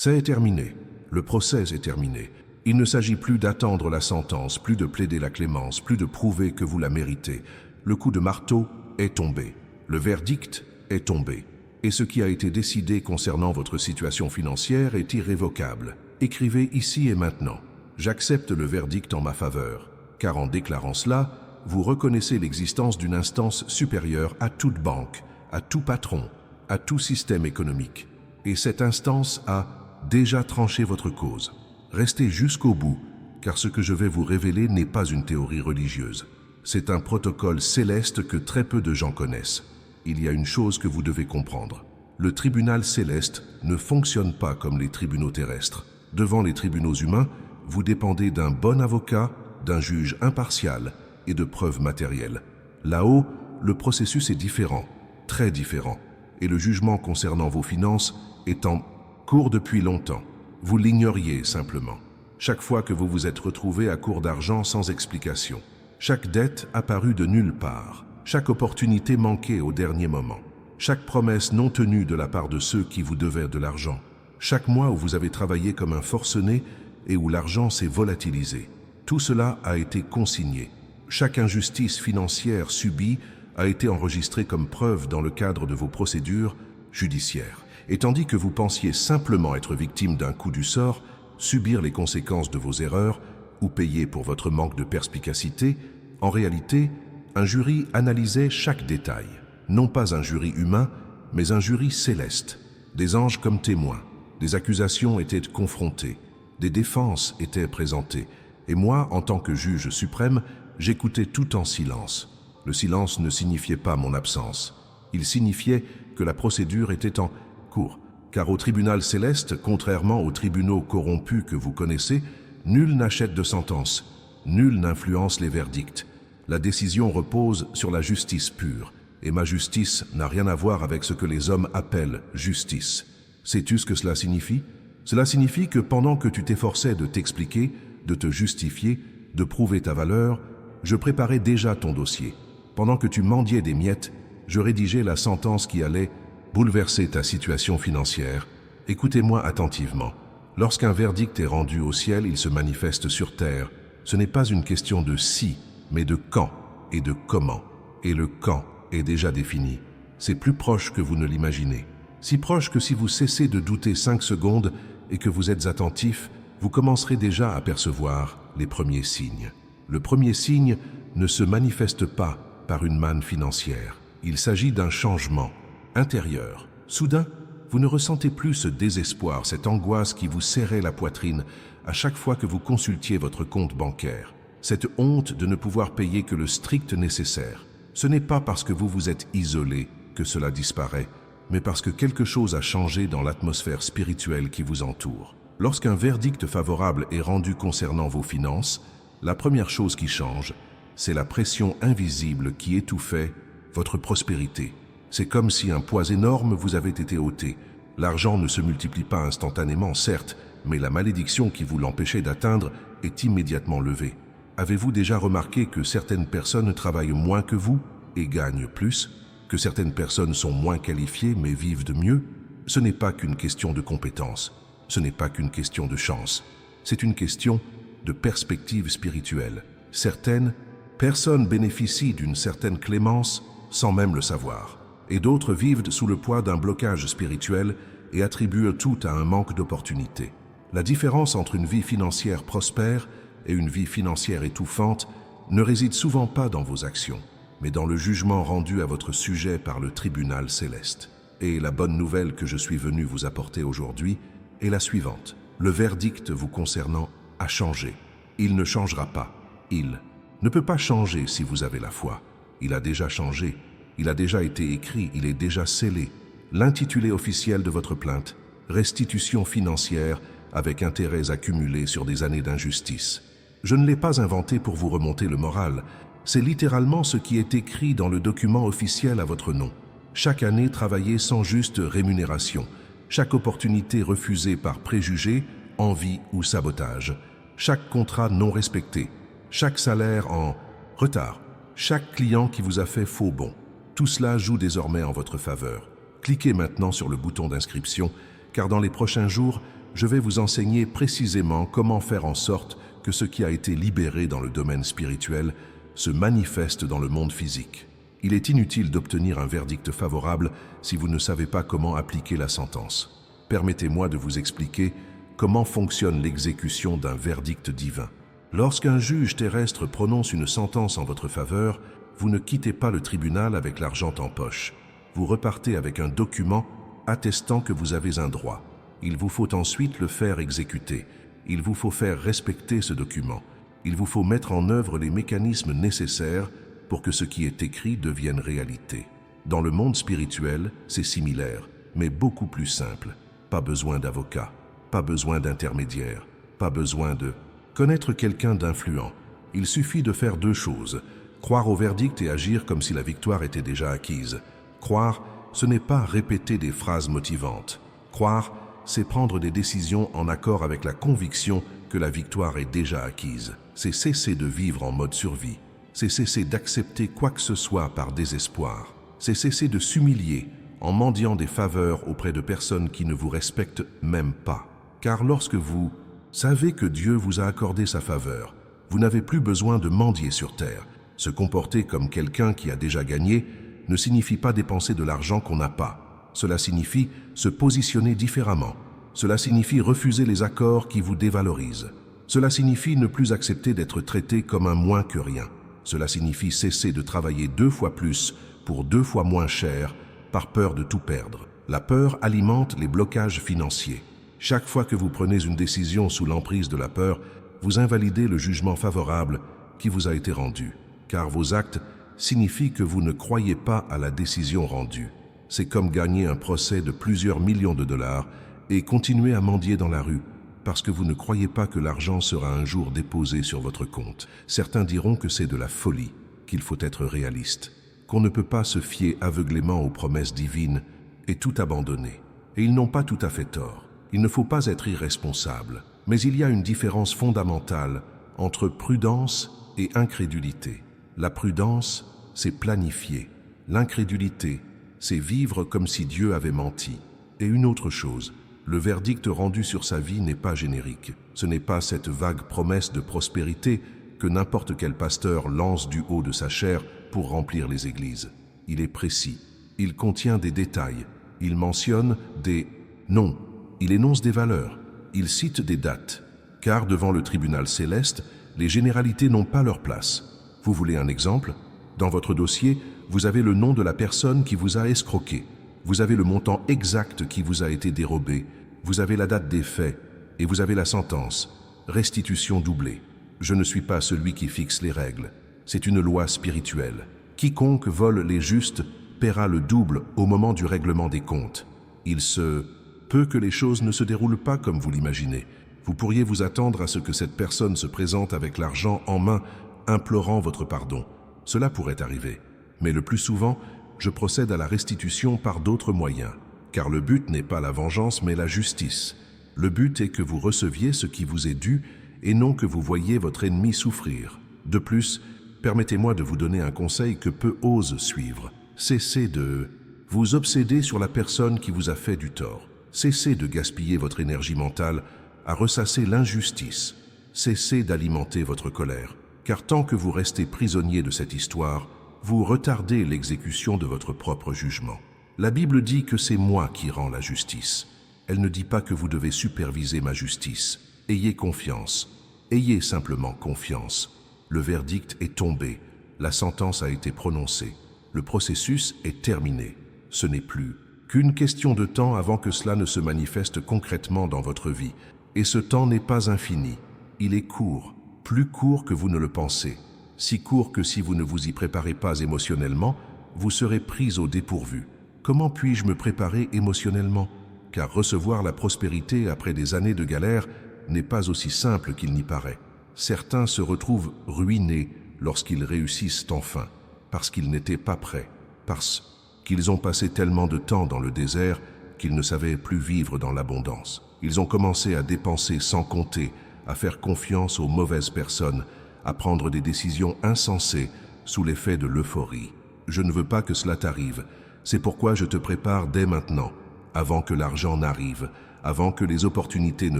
C'est terminé. Le procès est terminé. Il ne s'agit plus d'attendre la sentence, plus de plaider la clémence, plus de prouver que vous la méritez. Le coup de marteau est tombé. Le verdict est tombé. Et ce qui a été décidé concernant votre situation financière est irrévocable. Écrivez ici et maintenant. J'accepte le verdict en ma faveur, car en déclarant cela, vous reconnaissez l'existence d'une instance supérieure à toute banque, à tout patron, à tout système économique. Et cette instance a déjà tranché votre cause. Restez jusqu'au bout, car ce que je vais vous révéler n'est pas une théorie religieuse. C'est un protocole céleste que très peu de gens connaissent. Il y a une chose que vous devez comprendre. Le tribunal céleste ne fonctionne pas comme les tribunaux terrestres. Devant les tribunaux humains, vous dépendez d'un bon avocat, d'un juge impartial et de preuves matérielles. Là-haut, le processus est différent, très différent, et le jugement concernant vos finances est en cours depuis longtemps. Vous l'ignoriez simplement. Chaque fois que vous vous êtes retrouvé à court d'argent sans explication, chaque dette apparue de nulle part, chaque opportunité manquée au dernier moment, chaque promesse non tenue de la part de ceux qui vous devaient de l'argent, chaque mois où vous avez travaillé comme un forcené et où l'argent s'est volatilisé, tout cela a été consigné. Chaque injustice financière subie a été enregistrée comme preuve dans le cadre de vos procédures judiciaires. Et tandis que vous pensiez simplement être victime d'un coup du sort, subir les conséquences de vos erreurs ou payer pour votre manque de perspicacité, en réalité, un jury analysait chaque détail. Non pas un jury humain, mais un jury céleste. Des anges comme témoins. Des accusations étaient confrontées. Des défenses étaient présentées. Et moi, en tant que juge suprême, j'écoutais tout en silence. Le silence ne signifiait pas mon absence. Il signifiait que la procédure était en cours. Car au tribunal céleste, contrairement aux tribunaux corrompus que vous connaissez, nul n'achète de sentence. Nul n'influence les verdicts. La décision repose sur la justice pure, et ma justice n'a rien à voir avec ce que les hommes appellent justice. Sais-tu ce que cela signifie? Cela signifie que pendant que tu t'efforçais de t'expliquer, de te justifier, de prouver ta valeur, je préparais déjà ton dossier. Pendant que tu mendiais des miettes, je rédigeais la sentence qui allait bouleverser ta situation financière. Écoutez-moi attentivement. Lorsqu'un verdict est rendu au ciel, il se manifeste sur terre. Ce n'est pas une question de si, mais de quand et de comment. Et le quand est déjà défini. C'est plus proche que vous ne l'imaginez. Si proche que si vous cessez de douter 5 secondes et que vous êtes attentif, vous commencerez déjà à percevoir les premiers signes. Le premier signe ne se manifeste pas par une manne financière. Il s'agit d'un changement intérieur. Soudain, vous ne ressentez plus ce désespoir, cette angoisse qui vous serrait la poitrine à chaque fois que vous consultiez votre compte bancaire. Cette honte de ne pouvoir payer que le strict nécessaire. Ce n'est pas parce que vous vous êtes isolé que cela disparaît, mais parce que quelque chose a changé dans l'atmosphère spirituelle qui vous entoure. Lorsqu'un verdict favorable est rendu concernant vos finances, la première chose qui change, c'est la pression invisible qui étouffait votre prospérité. C'est comme si un poids énorme vous avait été ôté. L'argent ne se multiplie pas instantanément, certes, mais la malédiction qui vous l'empêchait d'atteindre est immédiatement levée. Avez-vous déjà remarqué que certaines personnes travaillent moins que vous et gagnent plus? Que certaines personnes sont moins qualifiées mais vivent de mieux? Ce n'est pas qu'une question de compétence. Ce n'est pas qu'une question de chance. C'est une question de perspective spirituelle. Certaines personnes bénéficient d'une certaine clémence sans même le savoir. Et d'autres vivent sous le poids d'un blocage spirituel et attribuent tout à un manque d'opportunités. La différence entre une vie financière prospère et une vie financière étouffante ne réside souvent pas dans vos actions, mais dans le jugement rendu à votre sujet par le tribunal céleste. Et la bonne nouvelle que je suis venu vous apporter aujourd'hui est la suivante. Le verdict vous concernant a changé. Il ne changera pas. Il ne peut pas changer si vous avez la foi. Il a déjà changé. Il a déjà été écrit. Il est déjà scellé. L'intitulé officiel de votre plainte, restitution financière avec intérêts accumulés sur des années d'injustice. Je ne l'ai pas inventé pour vous remonter le moral. C'est littéralement ce qui est écrit dans le document officiel à votre nom. Chaque année travaillée sans juste rémunération. Chaque opportunité refusée par préjugé, envie ou sabotage. Chaque contrat non respecté. Chaque salaire en retard. Chaque client qui vous a fait faux bond. Tout cela joue désormais en votre faveur. Cliquez maintenant sur le bouton d'inscription, car dans les prochains jours, je vais vous enseigner précisément comment faire en sorte que ce qui a été libéré dans le domaine spirituel se manifeste dans le monde physique. Il est inutile d'obtenir un verdict favorable si vous ne savez pas comment appliquer la sentence. Permettez-moi de vous expliquer comment fonctionne l'exécution d'un verdict divin. Lorsqu'un juge terrestre prononce une sentence en votre faveur, vous ne quittez pas le tribunal avec l'argent en poche. Vous repartez avec un document attestant que vous avez un droit. Il vous faut ensuite le faire exécuter. Il vous faut faire respecter ce document. Il vous faut mettre en œuvre les mécanismes nécessaires pour que ce qui est écrit devienne réalité. Dans le monde spirituel, c'est similaire, mais beaucoup plus simple. Pas besoin d'avocat, pas besoin d'intermédiaire, pas besoin de connaître quelqu'un d'influent. Il suffit de faire deux choses: croire au verdict et agir comme si la victoire était déjà acquise. Croire, ce n'est pas répéter des phrases motivantes. Croire, c'est prendre des décisions en accord avec la conviction que la victoire est déjà acquise. C'est cesser de vivre en mode survie. C'est cesser d'accepter quoi que ce soit par désespoir. C'est cesser de s'humilier en mendiant des faveurs auprès de personnes qui ne vous respectent même pas. Car lorsque vous savez que Dieu vous a accordé sa faveur, vous n'avez plus besoin de mendier sur terre. Se comporter comme quelqu'un qui a déjà gagné ne signifie pas dépenser de l'argent qu'on n'a pas. Cela signifie se positionner différemment. Cela signifie refuser les accords qui vous dévalorisent. Cela signifie ne plus accepter d'être traité comme un moins que rien. Cela signifie cesser de travailler 2 fois plus pour 2 fois moins cher par peur de tout perdre. La peur alimente les blocages financiers. Chaque fois que vous prenez une décision sous l'emprise de la peur, vous invalidez le jugement favorable qui vous a été rendu, car vos actes signifient que vous ne croyez pas à la décision rendue. C'est comme gagner un procès de plusieurs millions de dollars et continuer à mendier dans la rue parce que vous ne croyez pas que l'argent sera un jour déposé sur votre compte. Certains diront que c'est de la folie, qu'il faut être réaliste, qu'on ne peut pas se fier aveuglément aux promesses divines et tout abandonner. Et ils n'ont pas tout à fait tort. Il ne faut pas être irresponsable, mais il y a une différence fondamentale entre prudence et incrédulité. La prudence, c'est planifier. L'incrédulité, c'est vivre comme si Dieu avait menti. Et une autre chose, le verdict rendu sur sa vie n'est pas générique. Ce n'est pas cette vague promesse de prospérité que n'importe quel pasteur lance du haut de sa chair pour remplir les églises. Il est précis. Il contient des détails. Il mentionne des noms. Il énonce des valeurs. Il cite des dates. Car devant le tribunal céleste, les généralités n'ont pas leur place. Vous voulez un exemple? Dans votre dossier, vous avez le nom de la personne qui vous a escroqué. Vous avez le montant exact qui vous a été dérobé. Vous avez la date des faits et vous avez la sentence. Restitution doublée. Je ne suis pas celui qui fixe les règles. C'est une loi spirituelle. Quiconque vole les justes paiera le double au moment du règlement des comptes. Il se peut que les choses ne se déroulent pas comme vous l'imaginez. Vous pourriez vous attendre à ce que cette personne se présente avec l'argent en main, implorant votre pardon. Cela pourrait arriver. Mais le plus souvent, je procède à la restitution par d'autres moyens. Car le but n'est pas la vengeance, mais la justice. Le but est que vous receviez ce qui vous est dû et non que vous voyiez votre ennemi souffrir. De plus, permettez-moi de vous donner un conseil que peu osent suivre. Cessez de vous obséder sur la personne qui vous a fait du tort. Cessez de gaspiller votre énergie mentale à ressasser l'injustice. Cessez d'alimenter votre colère. Car tant que vous restez prisonnier de cette histoire, vous retardez l'exécution de votre propre jugement. La Bible dit que c'est moi qui rends la justice. Elle ne dit pas que vous devez superviser ma justice. Ayez confiance. Ayez simplement confiance. Le verdict est tombé. La sentence a été prononcée. Le processus est terminé. Ce n'est plus qu'une question de temps avant que cela ne se manifeste concrètement dans votre vie. Et ce temps n'est pas infini. Il est court, plus court que vous ne le pensez. Si court que si vous ne vous y préparez pas émotionnellement, vous serez pris au dépourvu. Comment puis-je me préparer émotionnellement? Car recevoir la prospérité après des années de galère n'est pas aussi simple qu'il n'y paraît. Certains se retrouvent ruinés lorsqu'ils réussissent enfin, parce qu'ils n'étaient pas prêts, parce qu'ils ont passé tellement de temps dans le désert qu'ils ne savaient plus vivre dans l'abondance. Ils ont commencé à dépenser sans compter, à faire confiance aux mauvaises personnes, à prendre des décisions insensées sous l'effet de l'euphorie. Je ne veux pas que cela t'arrive. C'est pourquoi je te prépare dès maintenant, avant que l'argent n'arrive, avant que les opportunités ne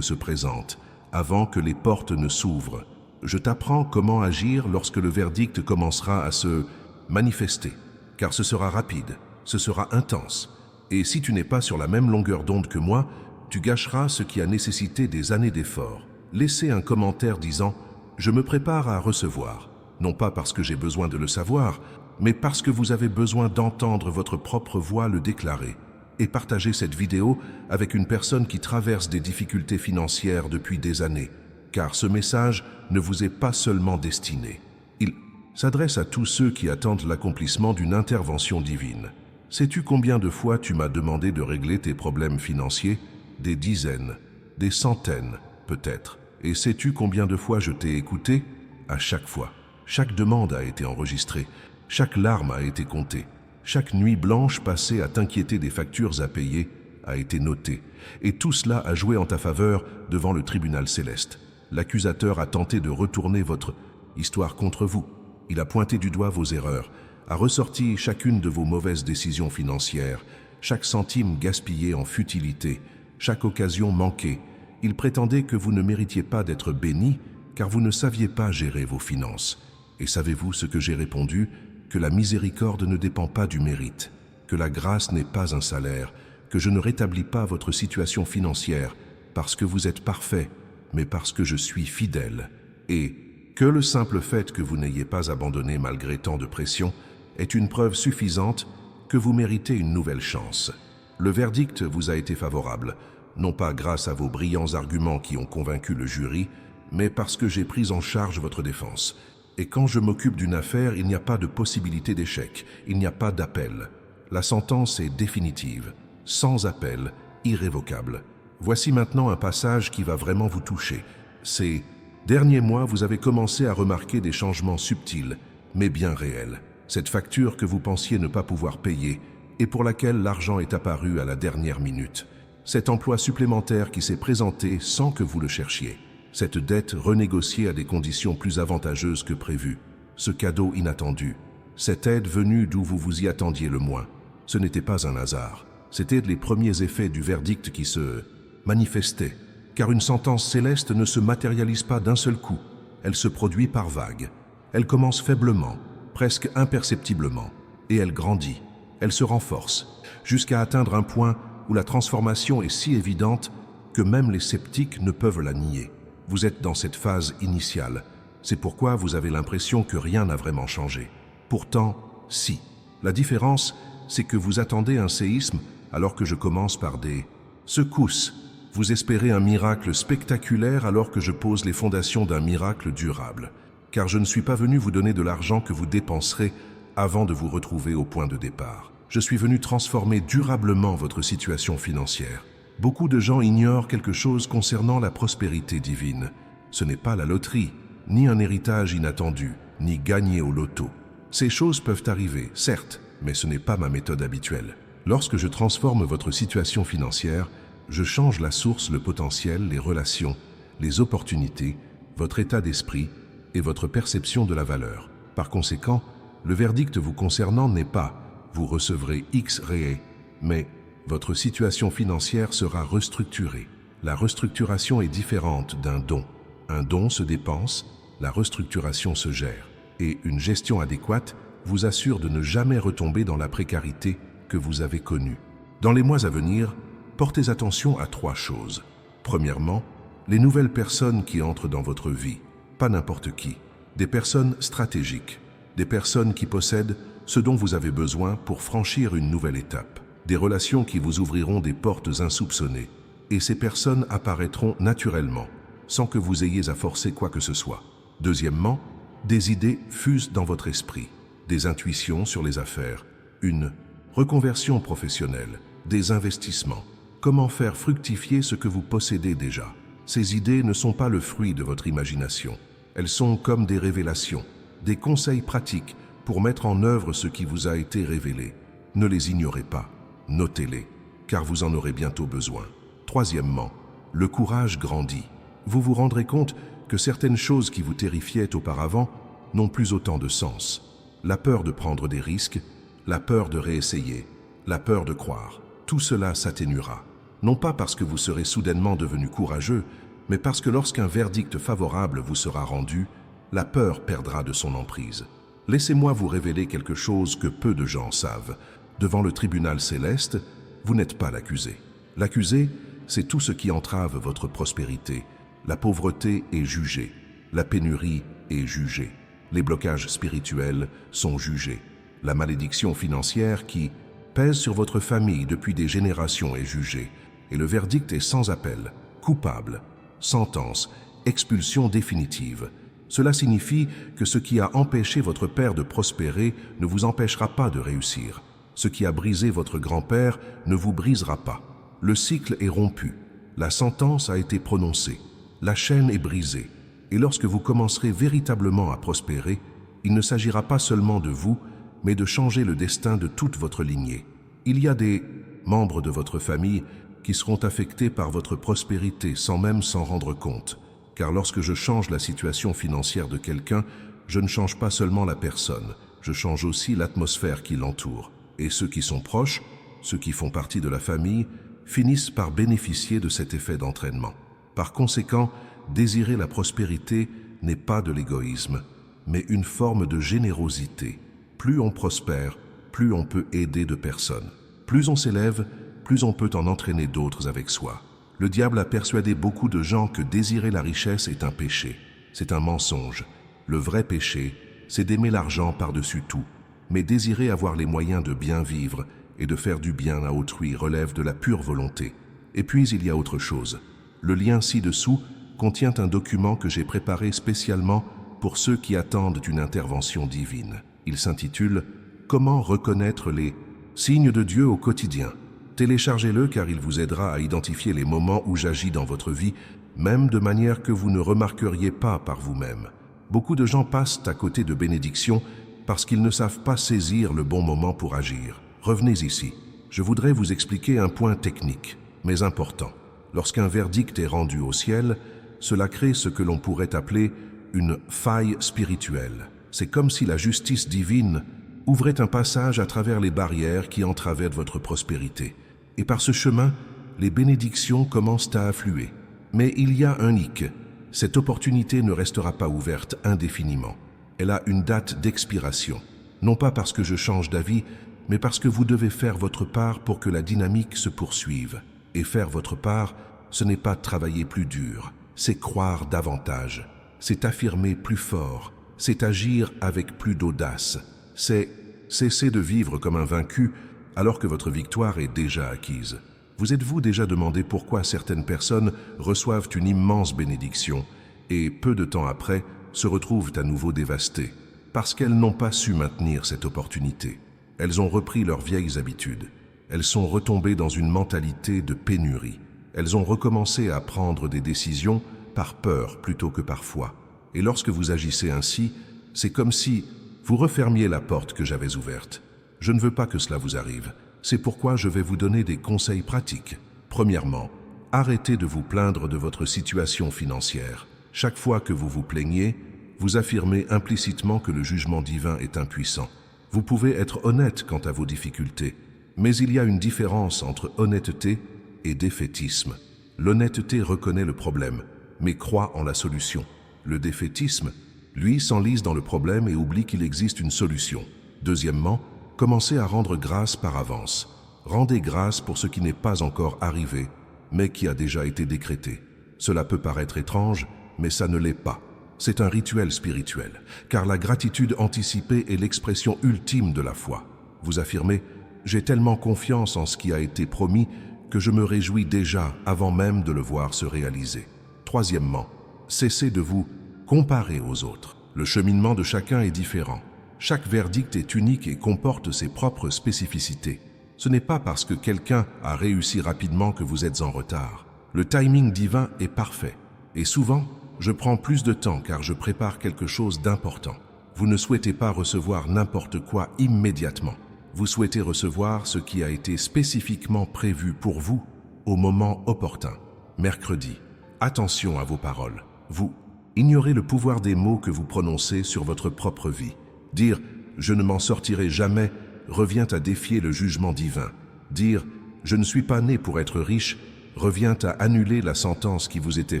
se présentent, avant que les portes ne s'ouvrent. Je t'apprends comment agir lorsque le verdict commencera à se manifester, car ce sera rapide, ce sera intense. Et si tu n'es pas sur la même longueur d'onde que moi, tu gâcheras ce qui a nécessité des années d'efforts. Laissez un commentaire disant « Je me prépare à recevoir », non pas parce que j'ai besoin de le savoir, mais parce que vous avez besoin d'entendre votre propre voix le déclarer. Et partagez cette vidéo avec une personne qui traverse des difficultés financières depuis des années, car ce message ne vous est pas seulement destiné. Il s'adresse à tous ceux qui attendent l'accomplissement d'une intervention divine. Sais-tu combien de fois tu m'as demandé de régler tes problèmes financiers? Des dizaines, des centaines, peut-être. Et sais-tu combien de fois je t'ai écouté? À chaque fois. Chaque demande a été enregistrée, chaque larme a été comptée, chaque nuit blanche passée à t'inquiéter des factures à payer a été notée. Et tout cela a joué en ta faveur devant le tribunal céleste. L'accusateur a tenté de retourner votre histoire contre vous. Il a pointé du doigt vos erreurs, a ressorti chacune de vos mauvaises décisions financières, chaque centime gaspillé en futilité, chaque occasion manquée. Il prétendait que vous ne méritiez pas d'être béni, car vous ne saviez pas gérer vos finances. Et savez-vous ce que j'ai répondu? Que la miséricorde ne dépend pas du mérite, que la grâce n'est pas un salaire, que je ne rétablis pas votre situation financière parce que vous êtes parfait, mais parce que je suis fidèle. Et que le simple fait que vous n'ayez pas abandonné malgré tant de pression est une preuve suffisante que vous méritez une nouvelle chance. Le verdict vous a été favorable, non pas grâce à vos brillants arguments qui ont convaincu le jury, mais parce que j'ai pris en charge votre défense. Et quand je m'occupe d'une affaire, il n'y a pas de possibilité d'échec, il n'y a pas d'appel. La sentence est définitive, sans appel, irrévocable. Voici maintenant un passage qui va vraiment vous toucher. Ces derniers mois, vous avez commencé à remarquer des changements subtils, mais bien réels. Cette facture que vous pensiez ne pas pouvoir payer, et pour laquelle l'argent est apparu à la dernière minute. Cet emploi supplémentaire qui s'est présenté sans que vous le cherchiez. Cette dette renégociée à des conditions plus avantageuses que prévues, ce cadeau inattendu, cette aide venue d'où vous vous y attendiez le moins. Ce n'était pas un hasard, c'étaient les premiers effets du verdict qui se manifestaient, car une sentence céleste ne se matérialise pas d'un seul coup, elle se produit par vagues. Elle commence faiblement, presque imperceptiblement, et elle grandit, elle se renforce, jusqu'à atteindre un point où la transformation est si évidente que même les sceptiques ne peuvent la nier. Vous êtes dans cette phase initiale. C'est pourquoi vous avez l'impression que rien n'a vraiment changé. Pourtant, si. La différence, c'est que vous attendez un séisme alors que je commence par des secousses. Vous espérez un miracle spectaculaire alors que je pose les fondations d'un miracle durable. Car je ne suis pas venu vous donner de l'argent que vous dépenserez avant de vous retrouver au point de départ. Je suis venu transformer durablement votre situation financière. Beaucoup de gens ignorent quelque chose concernant la prospérité divine. Ce n'est pas la loterie, ni un héritage inattendu, ni gagner au loto. Ces choses peuvent arriver, certes, mais ce n'est pas ma méthode habituelle. Lorsque je transforme votre situation financière, je change la source, le potentiel, les relations, les opportunités, votre état d'esprit et votre perception de la valeur. Par conséquent, le verdict vous concernant n'est pas « vous recevrez X réé », mais votre situation financière sera restructurée. La restructuration est différente d'un don. Un don se dépense, la restructuration se gère. Et une gestion adéquate vous assure de ne jamais retomber dans la précarité que vous avez connue. Dans les mois à venir, portez attention à 3 choses. Premièrement, les nouvelles personnes qui entrent dans votre vie. Pas n'importe qui. Des personnes stratégiques. Des personnes qui possèdent ce dont vous avez besoin pour franchir une nouvelle étape. Des relations qui vous ouvriront des portes insoupçonnées. Et ces personnes apparaîtront naturellement, sans que vous ayez à forcer quoi que ce soit. Deuxièmement, des idées fusent dans votre esprit, des intuitions sur les affaires, une reconversion professionnelle, des investissements. Comment faire fructifier ce que vous possédez déjà? Ces idées ne sont pas le fruit de votre imagination. Elles sont comme des révélations, des conseils pratiques pour mettre en œuvre ce qui vous a été révélé. Ne les ignorez pas. Notez-les, car vous en aurez bientôt besoin. Troisièmement, le courage grandit. Vous vous rendrez compte que certaines choses qui vous terrifiaient auparavant n'ont plus autant de sens. La peur de prendre des risques, la peur de réessayer, la peur de croire, tout cela s'atténuera. non pas parce que vous serez soudainement devenu courageux, mais parce que lorsqu'un verdict favorable vous sera rendu, la peur perdra de son emprise. Laissez-moi vous révéler quelque chose que peu de gens savent. Devant le tribunal céleste, vous n'êtes pas l'accusé. L'accusé, c'est tout ce qui entrave votre prospérité. La pauvreté est jugée, la pénurie est jugée, les blocages spirituels sont jugés, la malédiction financière qui pèse sur votre famille depuis des générations est jugée, et le verdict est sans appel, coupable, sentence, expulsion définitive. Cela signifie que ce qui a empêché votre père de prospérer ne vous empêchera pas de réussir. Ce qui a brisé votre grand-père ne vous brisera pas. Le cycle est rompu, la sentence a été prononcée, la chaîne est brisée. Et lorsque vous commencerez véritablement à prospérer, il ne s'agira pas seulement de vous, mais de changer le destin de toute votre lignée. Il y a des membres de votre famille qui seront affectés par votre prospérité sans même s'en rendre compte. Car lorsque je change la situation financière de quelqu'un, je ne change pas seulement la personne, je change aussi l'atmosphère qui l'entoure. Et ceux qui sont proches, ceux qui font partie de la famille, finissent par bénéficier de cet effet d'entraînement. Par conséquent, désirer la prospérité n'est pas de l'égoïsme, mais une forme de générosité. Plus on prospère, plus on peut aider de personnes. Plus on s'élève, plus on peut en entraîner d'autres avec soi. Le diable a persuadé beaucoup de gens que désirer la richesse est un péché. C'est un mensonge. Le vrai péché, c'est d'aimer l'argent par-dessus tout. Mais désirer avoir les moyens de bien vivre et de faire du bien à autrui relève de la pure volonté. Et puis il y a autre chose. Le lien ci-dessous contient un document que j'ai préparé spécialement pour ceux qui attendent une intervention divine. Il s'intitule « Comment reconnaître les signes de Dieu au quotidien ». Téléchargez-le car il vous aidera à identifier les moments où j'agis dans votre vie, même de manière que vous ne remarqueriez pas par vous-même. Beaucoup de gens passent à côté de bénédictions parce qu'ils ne savent pas saisir le bon moment pour agir. Revenez ici. Je voudrais vous expliquer un point technique, mais important. Lorsqu'un verdict est rendu au ciel, cela crée ce que l'on pourrait appeler une faille spirituelle. C'est comme si la justice divine ouvrait un passage à travers les barrières qui entravaient votre prospérité. Et par ce chemin, les bénédictions commencent à affluer. Mais il y a un hic. Cette opportunité ne restera pas ouverte indéfiniment. Elle a une date d'expiration. Non pas parce que je change d'avis, mais parce que vous devez faire votre part pour que la dynamique se poursuive. Et faire votre part, ce n'est pas travailler plus dur, c'est croire davantage, c'est affirmer plus fort, c'est agir avec plus d'audace, c'est cesser de vivre comme un vaincu alors que votre victoire est déjà acquise. Vous êtes-vous déjà demandé pourquoi certaines personnes reçoivent une immense bénédiction et, peu de temps après, se retrouvent à nouveau dévastées? Parce qu'elles n'ont pas su maintenir cette opportunité. Elles ont repris leurs vieilles habitudes. Elles sont retombées dans une mentalité de pénurie. Elles ont recommencé à prendre des décisions par peur plutôt que par foi. Et lorsque vous agissez ainsi, c'est comme si vous refermiez la porte que j'avais ouverte. Je ne veux pas que cela vous arrive. C'est pourquoi je vais vous donner des conseils pratiques. Premièrement, arrêtez de vous plaindre de votre situation financière. Chaque fois que vous vous plaignez, vous affirmez implicitement que le jugement divin est impuissant. Vous pouvez être honnête quant à vos difficultés, mais il y a une différence entre honnêteté et défaitisme. L'honnêteté reconnaît le problème, mais croit en la solution. Le défaitisme, lui, s'enlise dans le problème et oublie qu'il existe une solution. Deuxièmement, commencez à rendre grâce par avance. Rendez grâce pour ce qui n'est pas encore arrivé, mais qui a déjà été décrété. Cela peut paraître étrange, mais ça ne l'est pas. C'est un rituel spirituel, car la gratitude anticipée est l'expression ultime de la foi. Vous affirmez « J'ai tellement confiance en ce qui a été promis que je me réjouis déjà avant même de le voir se réaliser. » Troisièmement, cessez de vous comparer aux autres. Le cheminement de chacun est différent. Chaque verdict est unique et comporte ses propres spécificités. Ce n'est pas parce que quelqu'un a réussi rapidement que vous êtes en retard. Le timing divin est parfait. Et souvent, je prends plus de temps car je prépare quelque chose d'important. Vous ne souhaitez pas recevoir n'importe quoi immédiatement. Vous souhaitez recevoir ce qui a été spécifiquement prévu pour vous au moment opportun. Mercredi, attention à vos paroles. Vous ignorez le pouvoir des mots que vous prononcez sur votre propre vie. Dire « je ne m'en sortirai jamais » revient à défier le jugement divin. Dire « je ne suis pas né pour être riche » revient à annuler la sentence qui vous était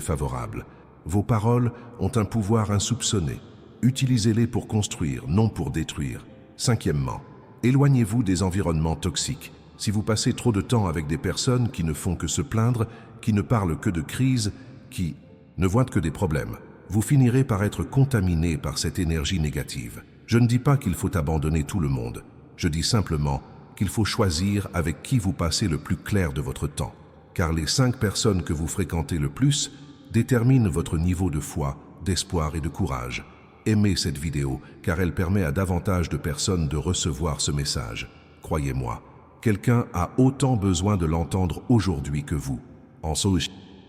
favorable. Vos paroles ont un pouvoir insoupçonné. Utilisez-les pour construire, non pour détruire. Cinquièmement, éloignez-vous des environnements toxiques. Si vous passez trop de temps avec des personnes qui ne font que se plaindre, qui ne parlent que de crise, qui ne voient que des problèmes, vous finirez par être contaminé par cette énergie négative. Je ne dis pas qu'il faut abandonner tout le monde. Je dis simplement qu'il faut choisir avec qui vous passez le plus clair de votre temps. Car les 5 personnes que vous fréquentez le plus déterminent votre niveau de foi, d'espoir et de courage. Aimez cette vidéo car elle permet à davantage de personnes de recevoir ce message. Croyez-moi, quelqu'un a autant besoin de l'entendre aujourd'hui que vous. En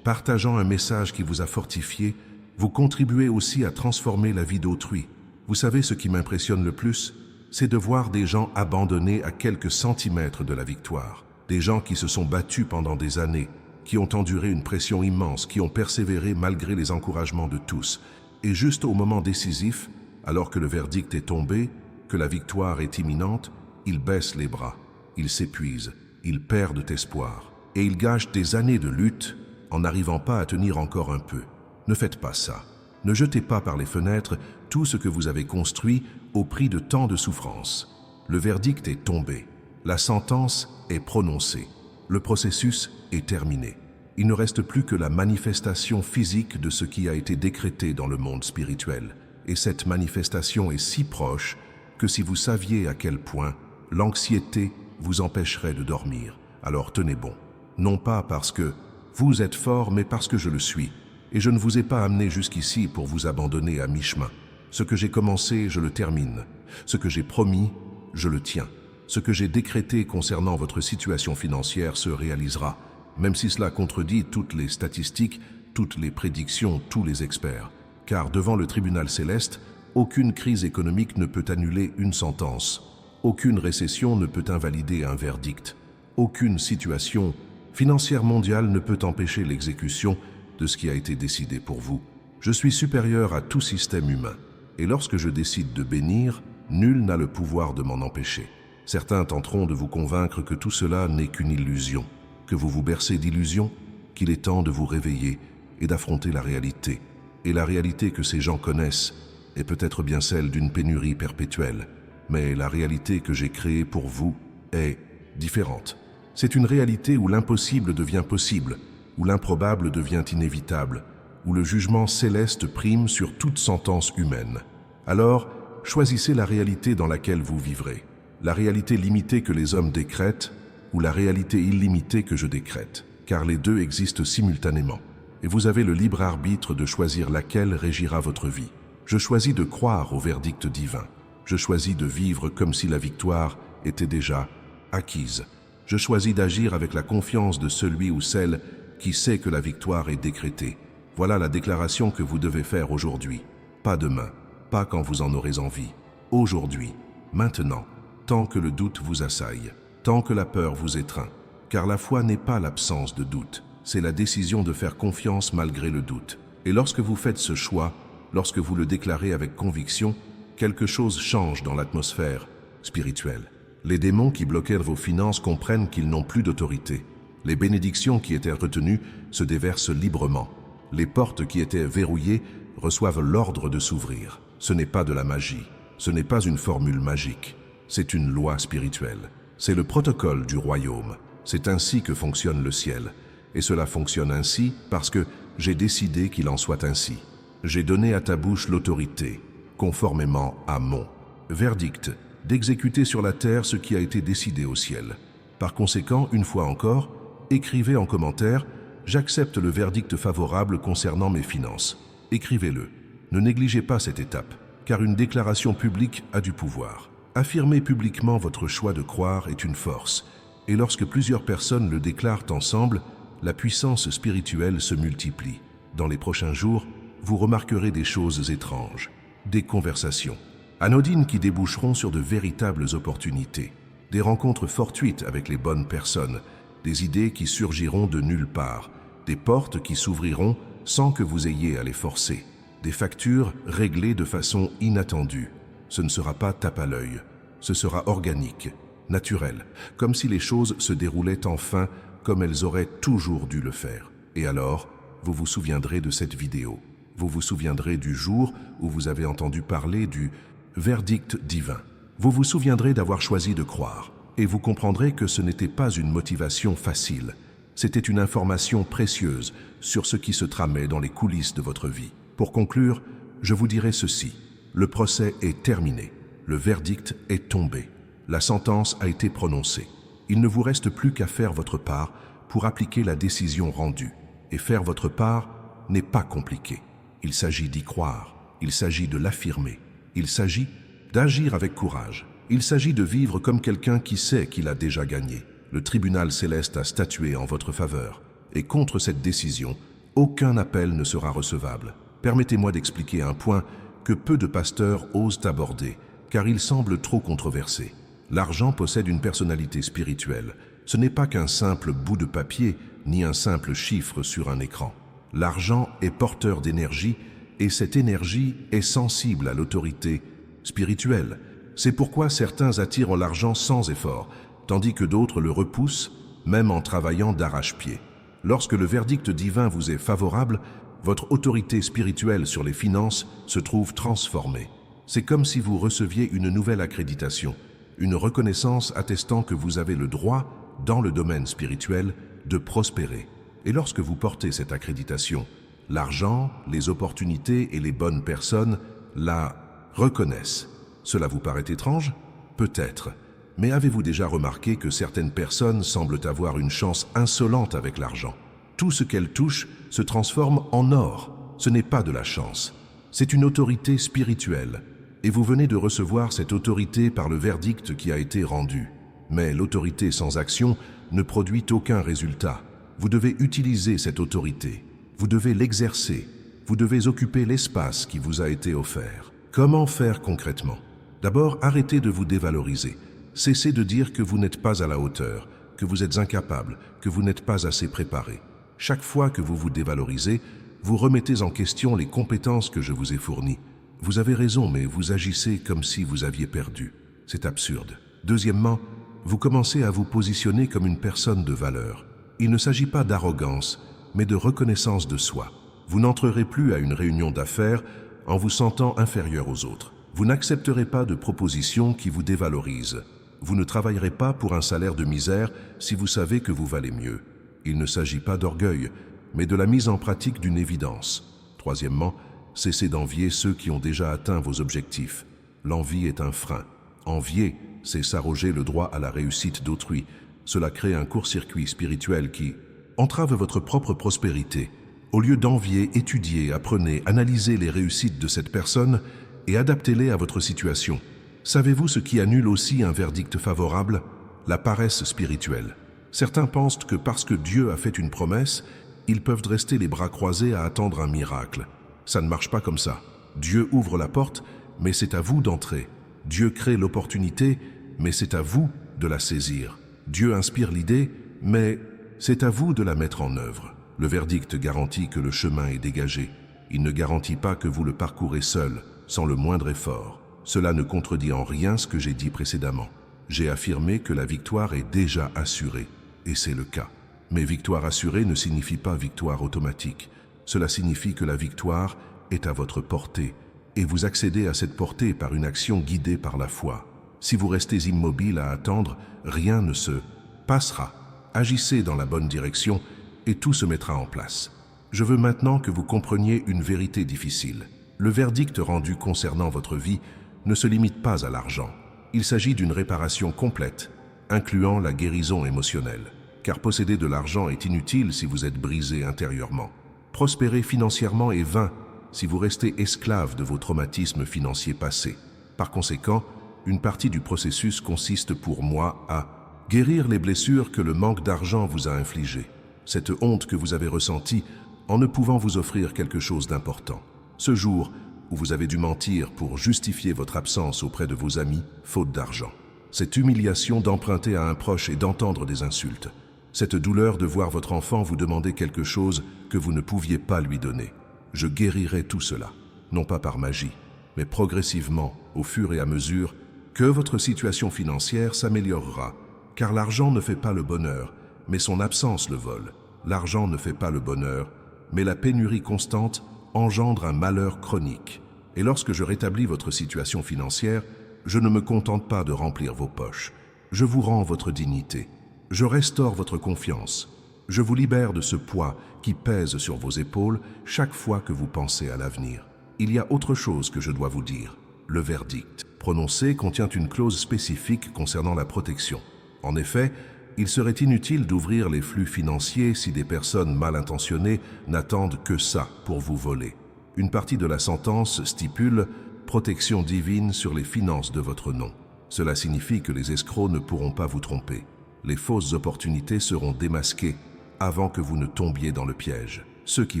partageant un message qui vous a fortifié, vous contribuez aussi à transformer la vie d'autrui. Vous savez ce qui m'impressionne le plus? C'est de voir des gens abandonnés à quelques centimètres de la victoire. Des gens qui se sont battus pendant des années, qui ont enduré une pression immense, qui ont persévéré malgré les encouragements de tous. Et juste au moment décisif, alors que le verdict est tombé, que la victoire est imminente, ils baissent les bras, ils s'épuisent, ils perdent espoir. Et ils gâchent des années de lutte en n'arrivant pas à tenir encore un peu. Ne faites pas ça. Ne jetez pas par les fenêtres tout ce que vous avez construit au prix de tant de souffrances. Le verdict est tombé. La sentence est prononcée. Le processus est terminé. Il ne reste plus que la manifestation physique de ce qui a été décrété dans le monde spirituel. Et cette manifestation est si proche que si vous saviez à quel point l'anxiété vous empêcherait de dormir, alors tenez bon. Non pas parce que vous êtes fort, mais parce que je le suis. Et je ne vous ai pas amené jusqu'ici pour vous abandonner à mi-chemin. Ce que j'ai commencé, je le termine. Ce que j'ai promis, je le tiens. Ce que j'ai décrété concernant votre situation financière se réalisera, même si cela contredit toutes les statistiques, toutes les prédictions, tous les experts. Car devant le tribunal céleste, aucune crise économique ne peut annuler une sentence. Aucune récession ne peut invalider un verdict. Aucune situation financière mondiale ne peut empêcher l'exécution de ce qui a été décidé pour vous. Je suis supérieur à tout système humain, et lorsque je décide de bénir, nul n'a le pouvoir de m'en empêcher. Certains tenteront de vous convaincre que tout cela n'est qu'une illusion, que vous vous bercez d'illusions, qu'il est temps de vous réveiller et d'affronter la réalité. Et la réalité que ces gens connaissent est peut-être bien celle d'une pénurie perpétuelle, mais la réalité que j'ai créée pour vous est différente. C'est une réalité où l'impossible devient possible, où l'improbable devient inévitable, où le jugement céleste prime sur toute sentence humaine. Alors, choisissez la réalité dans laquelle vous vivrez. La réalité limitée que les hommes décrètent ou la réalité illimitée que je décrète, car les deux existent simultanément. Et vous avez le libre arbitre de choisir laquelle régira votre vie. Je choisis de croire au verdict divin. Je choisis de vivre comme si la victoire était déjà acquise. Je choisis d'agir avec la confiance de celui ou celle qui sait que la victoire est décrétée. Voilà la déclaration que vous devez faire aujourd'hui. Pas demain, pas quand vous en aurez envie. Aujourd'hui, maintenant, tant que le doute vous assaille, tant que la peur vous étreint. Car la foi n'est pas l'absence de doute, c'est la décision de faire confiance malgré le doute. Et lorsque vous faites ce choix, lorsque vous le déclarez avec conviction, quelque chose change dans l'atmosphère spirituelle. Les démons qui bloquèrent vos finances comprennent qu'ils n'ont plus d'autorité. Les bénédictions qui étaient retenues se déversent librement. Les portes qui étaient verrouillées reçoivent l'ordre de s'ouvrir. Ce n'est pas de la magie, ce n'est pas une formule magique, c'est une loi spirituelle. C'est le protocole du royaume. C'est ainsi que fonctionne le ciel. Et cela fonctionne ainsi parce que j'ai décidé qu'il en soit ainsi. J'ai donné à ta bouche l'autorité, conformément à mon verdict, d'exécuter sur la terre ce qui a été décidé au ciel. Par conséquent, une fois encore, écrivez en commentaire « J'accepte le verdict favorable concernant mes finances ». Écrivez-le. Ne négligez pas cette étape, car une déclaration publique a du pouvoir. Affirmer publiquement votre choix de croire est une force, et lorsque plusieurs personnes le déclarent ensemble, la puissance spirituelle se multiplie. Dans les prochains jours, vous remarquerez des choses étranges, des conversations anodines qui déboucheront sur de véritables opportunités, des rencontres fortuites avec les bonnes personnes, des idées qui surgiront de nulle part, des portes qui s'ouvriront sans que vous ayez à les forcer, des factures réglées de façon inattendue. Ce ne sera pas tape à l'œil, ce sera organique, naturel, comme si les choses se déroulaient enfin comme elles auraient toujours dû le faire. Et alors, vous vous souviendrez de cette vidéo. Vous vous souviendrez du jour où vous avez entendu parler du verdict divin. Vous vous souviendrez d'avoir choisi de croire. Et vous comprendrez que ce n'était pas une motivation facile. C'était une information précieuse sur ce qui se tramait dans les coulisses de votre vie. Pour conclure, je vous dirai ceci. Le procès est terminé. Le verdict est tombé. La sentence a été prononcée. Il ne vous reste plus qu'à faire votre part pour appliquer la décision rendue. Et faire votre part n'est pas compliqué. Il s'agit d'y croire. Il s'agit de l'affirmer. Il s'agit d'agir avec courage. Il s'agit de vivre comme quelqu'un qui sait qu'il a déjà gagné. Le tribunal céleste a statué en votre faveur. Et contre cette décision, aucun appel ne sera recevable. Permettez-moi d'expliquer un point que peu de pasteurs osent aborder, car il semble trop controversé. L'argent possède une personnalité spirituelle. Ce n'est pas qu'un simple bout de papier, ni un simple chiffre sur un écran. L'argent est porteur d'énergie, et cette énergie est sensible à l'autorité spirituelle. C'est pourquoi certains attirent l'argent sans effort, tandis que d'autres le repoussent, même en travaillant d'arrache-pied. Lorsque le verdict divin vous est favorable, votre autorité spirituelle sur les finances se trouve transformée. C'est comme si vous receviez une nouvelle accréditation, une reconnaissance attestant que vous avez le droit, dans le domaine spirituel, de prospérer. Et lorsque vous portez cette accréditation, l'argent, les opportunités et les bonnes personnes la reconnaissent. Cela vous paraît étrange? Peut-être. Mais avez-vous déjà remarqué que certaines personnes semblent avoir une chance insolente avec l'argent? Tout ce qu'elles touchent se transforme en or. Ce n'est pas de la chance. C'est une autorité spirituelle. Et vous venez de recevoir cette autorité par le verdict qui a été rendu. Mais l'autorité sans action ne produit aucun résultat. Vous devez utiliser cette autorité. Vous devez l'exercer. Vous devez occuper l'espace qui vous a été offert. Comment faire concrètement? D'abord, arrêtez de vous dévaloriser. Cessez de dire que vous n'êtes pas à la hauteur, que vous êtes incapable, que vous n'êtes pas assez préparé. Chaque fois que vous vous dévalorisez, vous remettez en question les compétences que je vous ai fournies. Vous avez raison, mais vous agissez comme si vous aviez perdu. C'est absurde. Deuxièmement, vous commencez à vous positionner comme une personne de valeur. Il ne s'agit pas d'arrogance, mais de reconnaissance de soi. Vous n'entrerez plus à une réunion d'affaires en vous sentant inférieur aux autres. Vous n'accepterez pas de propositions qui vous dévalorisent. Vous ne travaillerez pas pour un salaire de misère si vous savez que vous valez mieux. Il ne s'agit pas d'orgueil, mais de la mise en pratique d'une évidence. Troisièmement, cessez d'envier ceux qui ont déjà atteint vos objectifs. L'envie est un frein. Envier, c'est s'arroger le droit à la réussite d'autrui. Cela crée un court-circuit spirituel qui entrave votre propre prospérité. Au lieu d'envier, étudiez, apprenez, analysez les réussites de cette personne et adaptez-les à votre situation. Savez-vous ce qui annule aussi un verdict favorable? La paresse spirituelle. Certains pensent que parce que Dieu a fait une promesse, ils peuvent rester les bras croisés à attendre un miracle. Ça ne marche pas comme ça. Dieu ouvre la porte, mais c'est à vous d'entrer. Dieu crée l'opportunité, mais c'est à vous de la saisir. Dieu inspire l'idée, mais c'est à vous de la mettre en œuvre. Le verdict garantit que le chemin est dégagé. Il ne garantit pas que vous le parcourez seul, sans le moindre effort. Cela ne contredit en rien ce que j'ai dit précédemment. J'ai affirmé que la victoire est déjà assurée, et c'est le cas. Mais victoire assurée ne signifie pas victoire automatique. Cela signifie que la victoire est à votre portée, et vous accédez à cette portée par une action guidée par la foi. Si vous restez immobile à attendre, rien ne se passera. Agissez dans la bonne direction, et tout se mettra en place. Je veux maintenant que vous compreniez une vérité difficile. Le verdict rendu concernant votre vie ne se limite pas à l'argent. Il s'agit d'une réparation complète, incluant la guérison émotionnelle. Car posséder de l'argent est inutile si vous êtes brisé intérieurement. Prospérer financièrement est vain si vous restez esclave de vos traumatismes financiers passés. Par conséquent, une partie du processus consiste pour moi à guérir les blessures que le manque d'argent vous a infligées. Cette honte que vous avez ressentie en ne pouvant vous offrir quelque chose d'important. Ce jour où vous avez dû mentir pour justifier votre absence auprès de vos amis, faute d'argent. Cette humiliation d'emprunter à un proche et d'entendre des insultes. Cette douleur de voir votre enfant vous demander quelque chose que vous ne pouviez pas lui donner. Je guérirai tout cela, non pas par magie, mais progressivement, au fur et à mesure, que votre situation financière s'améliorera, car l'argent ne fait pas le bonheur, mais son absence le vole. L'argent ne fait pas le bonheur, mais la pénurie constante engendre un malheur chronique. Et lorsque je rétablis votre situation financière, je ne me contente pas de remplir vos poches. Je vous rends votre dignité. Je restaure votre confiance. Je vous libère de ce poids qui pèse sur vos épaules chaque fois que vous pensez à l'avenir. Il y a autre chose que je dois vous dire. Le verdict prononcé contient une clause spécifique concernant la protection. En effet, il serait inutile d'ouvrir les flux financiers si des personnes mal intentionnées n'attendent que ça pour vous voler. Une partie de la sentence stipule « protection divine sur les finances de votre nom ». Cela signifie que les escrocs ne pourront pas vous tromper. Les fausses opportunités seront démasquées avant que vous ne tombiez dans le piège. Ceux qui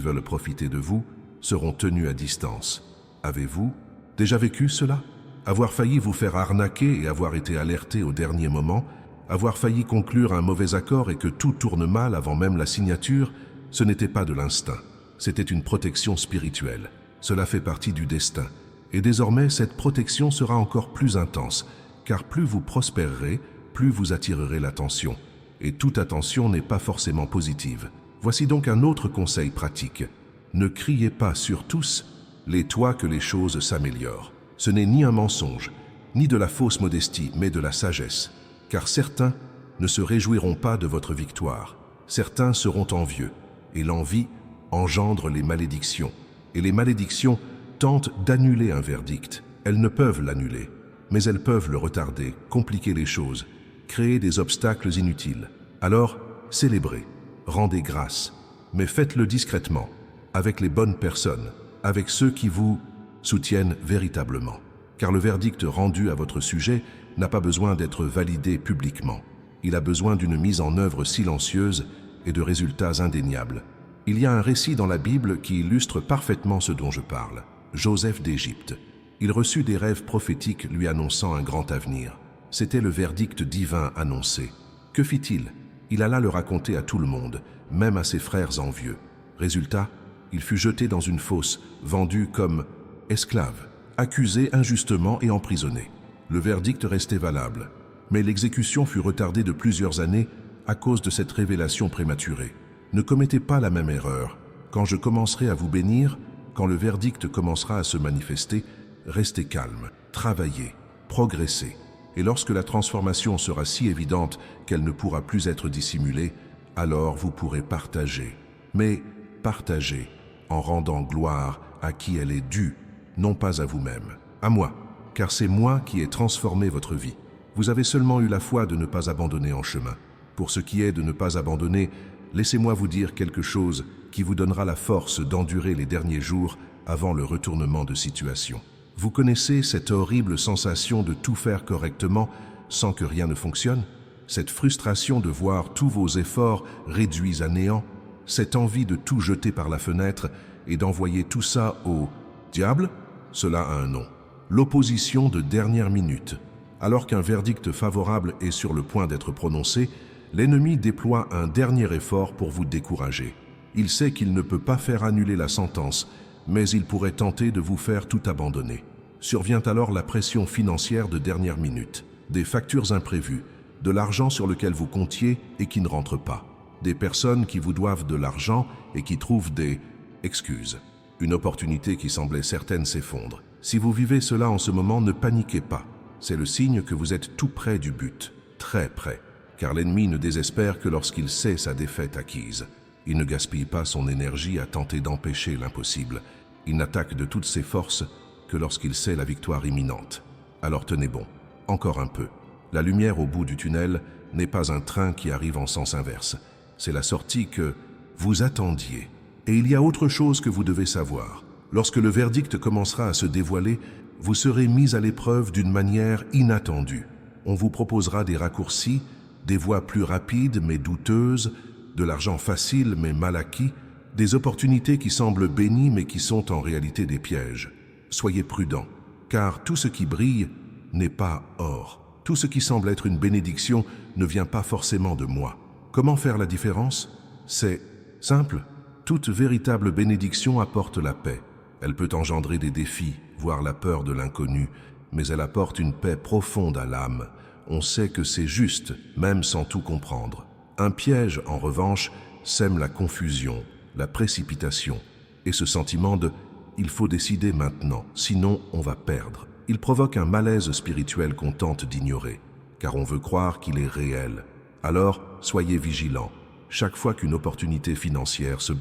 veulent profiter de vous seront tenus à distance. Avez-vous déjà vécu cela? Avoir failli vous faire arnaquer et avoir été alerté au dernier moment, avoir failli conclure un mauvais accord et que tout tourne mal avant même la signature, ce n'était pas de l'instinct. C'était une protection spirituelle. Cela fait partie du destin. Et désormais, cette protection sera encore plus intense, car plus vous prospérerez, plus vous attirerez l'attention. Et toute attention n'est pas forcément positive. Voici donc un autre conseil pratique. Ne criez pas sur tous les toits que les choses s'améliorent. Ce n'est ni un mensonge, ni de la fausse modestie, mais de la sagesse. Car certains ne se réjouiront pas de votre victoire. Certains seront envieux, et l'envie engendre les malédictions. Et les malédictions tentent d'annuler un verdict. Elles ne peuvent l'annuler, mais elles peuvent le retarder, compliquer les choses, créer des obstacles inutiles. Alors, célébrez, rendez grâce, mais faites-le discrètement, avec les bonnes personnes, avec ceux qui vous soutiennent véritablement. Car le verdict rendu à votre sujet n'a pas besoin d'être validé publiquement. Il a besoin d'une mise en œuvre silencieuse et de résultats indéniables. Il y a un récit dans la Bible qui illustre parfaitement ce dont je parle. Joseph d'Égypte. Il reçut des rêves prophétiques lui annonçant un grand avenir. C'était le verdict divin annoncé. Que fit-il? Il alla le raconter à tout le monde, même à ses frères envieux. Résultat, il fut jeté dans une fosse, vendu comme esclave, accusé injustement et emprisonné. Le verdict restait valable, mais l'exécution fut retardée de plusieurs années à cause de cette révélation prématurée. Ne commettez pas la même erreur. Quand je commencerai à vous bénir, quand le verdict commencera à se manifester, restez calme, travaillez, progressez. Et lorsque la transformation sera si évidente qu'elle ne pourra plus être dissimulée, alors vous pourrez partager. Mais partagez en rendant gloire à qui elle est due, non pas à vous-même, à moi, car c'est moi qui ai transformé votre vie. Vous avez seulement eu la foi de ne pas abandonner en chemin. Pour ce qui est de ne pas abandonner, laissez-moi vous dire quelque chose qui vous donnera la force d'endurer les derniers jours avant le retournement de situation. Vous connaissez cette horrible sensation de tout faire correctement sans que rien ne fonctionne? Cette frustration de voir tous vos efforts réduits à néant? Cette envie de tout jeter par la fenêtre et d'envoyer tout ça au diable? Cela a un nom. L'opposition de dernière minute. Alors qu'un verdict favorable est sur le point d'être prononcé, l'ennemi déploie un dernier effort pour vous décourager. Il sait qu'il ne peut pas faire annuler la sentence, mais il pourrait tenter de vous faire tout abandonner. Survient alors la pression financière de dernière minute, des factures imprévues, de l'argent sur lequel vous comptiez et qui ne rentre pas, des personnes qui vous doivent de l'argent et qui trouvent des excuses. Une opportunité qui semblait certaine s'effondre. Si vous vivez cela en ce moment, ne paniquez pas. C'est le signe que vous êtes tout près du but, très près, car l'ennemi ne désespère que lorsqu'il sait sa défaite acquise. Il ne gaspille pas son énergie à tenter d'empêcher l'impossible. Il n'attaque de toutes ses forces que lorsqu'il sait la victoire imminente. Alors tenez bon, encore un peu. La lumière au bout du tunnel n'est pas un train qui arrive en sens inverse. C'est la sortie que vous attendiez. Et il y a autre chose que vous devez savoir. Lorsque le verdict commencera à se dévoiler, vous serez mis à l'épreuve d'une manière inattendue. On vous proposera des raccourcis, des voies plus rapides mais douteuses, de l'argent facile mais mal acquis, des opportunités qui semblent bénies mais qui sont en réalité des pièges. Soyez prudents, car tout ce qui brille n'est pas or. Tout ce qui semble être une bénédiction ne vient pas forcément de moi. Comment faire la différence? C'est simple. Toute véritable bénédiction apporte la paix. Elle peut engendrer des défis, voire la peur de l'inconnu, mais elle apporte une paix profonde à l'âme. On sait que c'est juste, même sans tout comprendre. Un piège, en revanche, sème la confusion, la précipitation, et ce sentiment de « il faut décider maintenant, sinon on va perdre ». Il provoque un malaise spirituel qu'on tente d'ignorer, car on veut croire qu'il est réel. Alors, soyez vigilants. Chaque fois qu'une opportunité financière se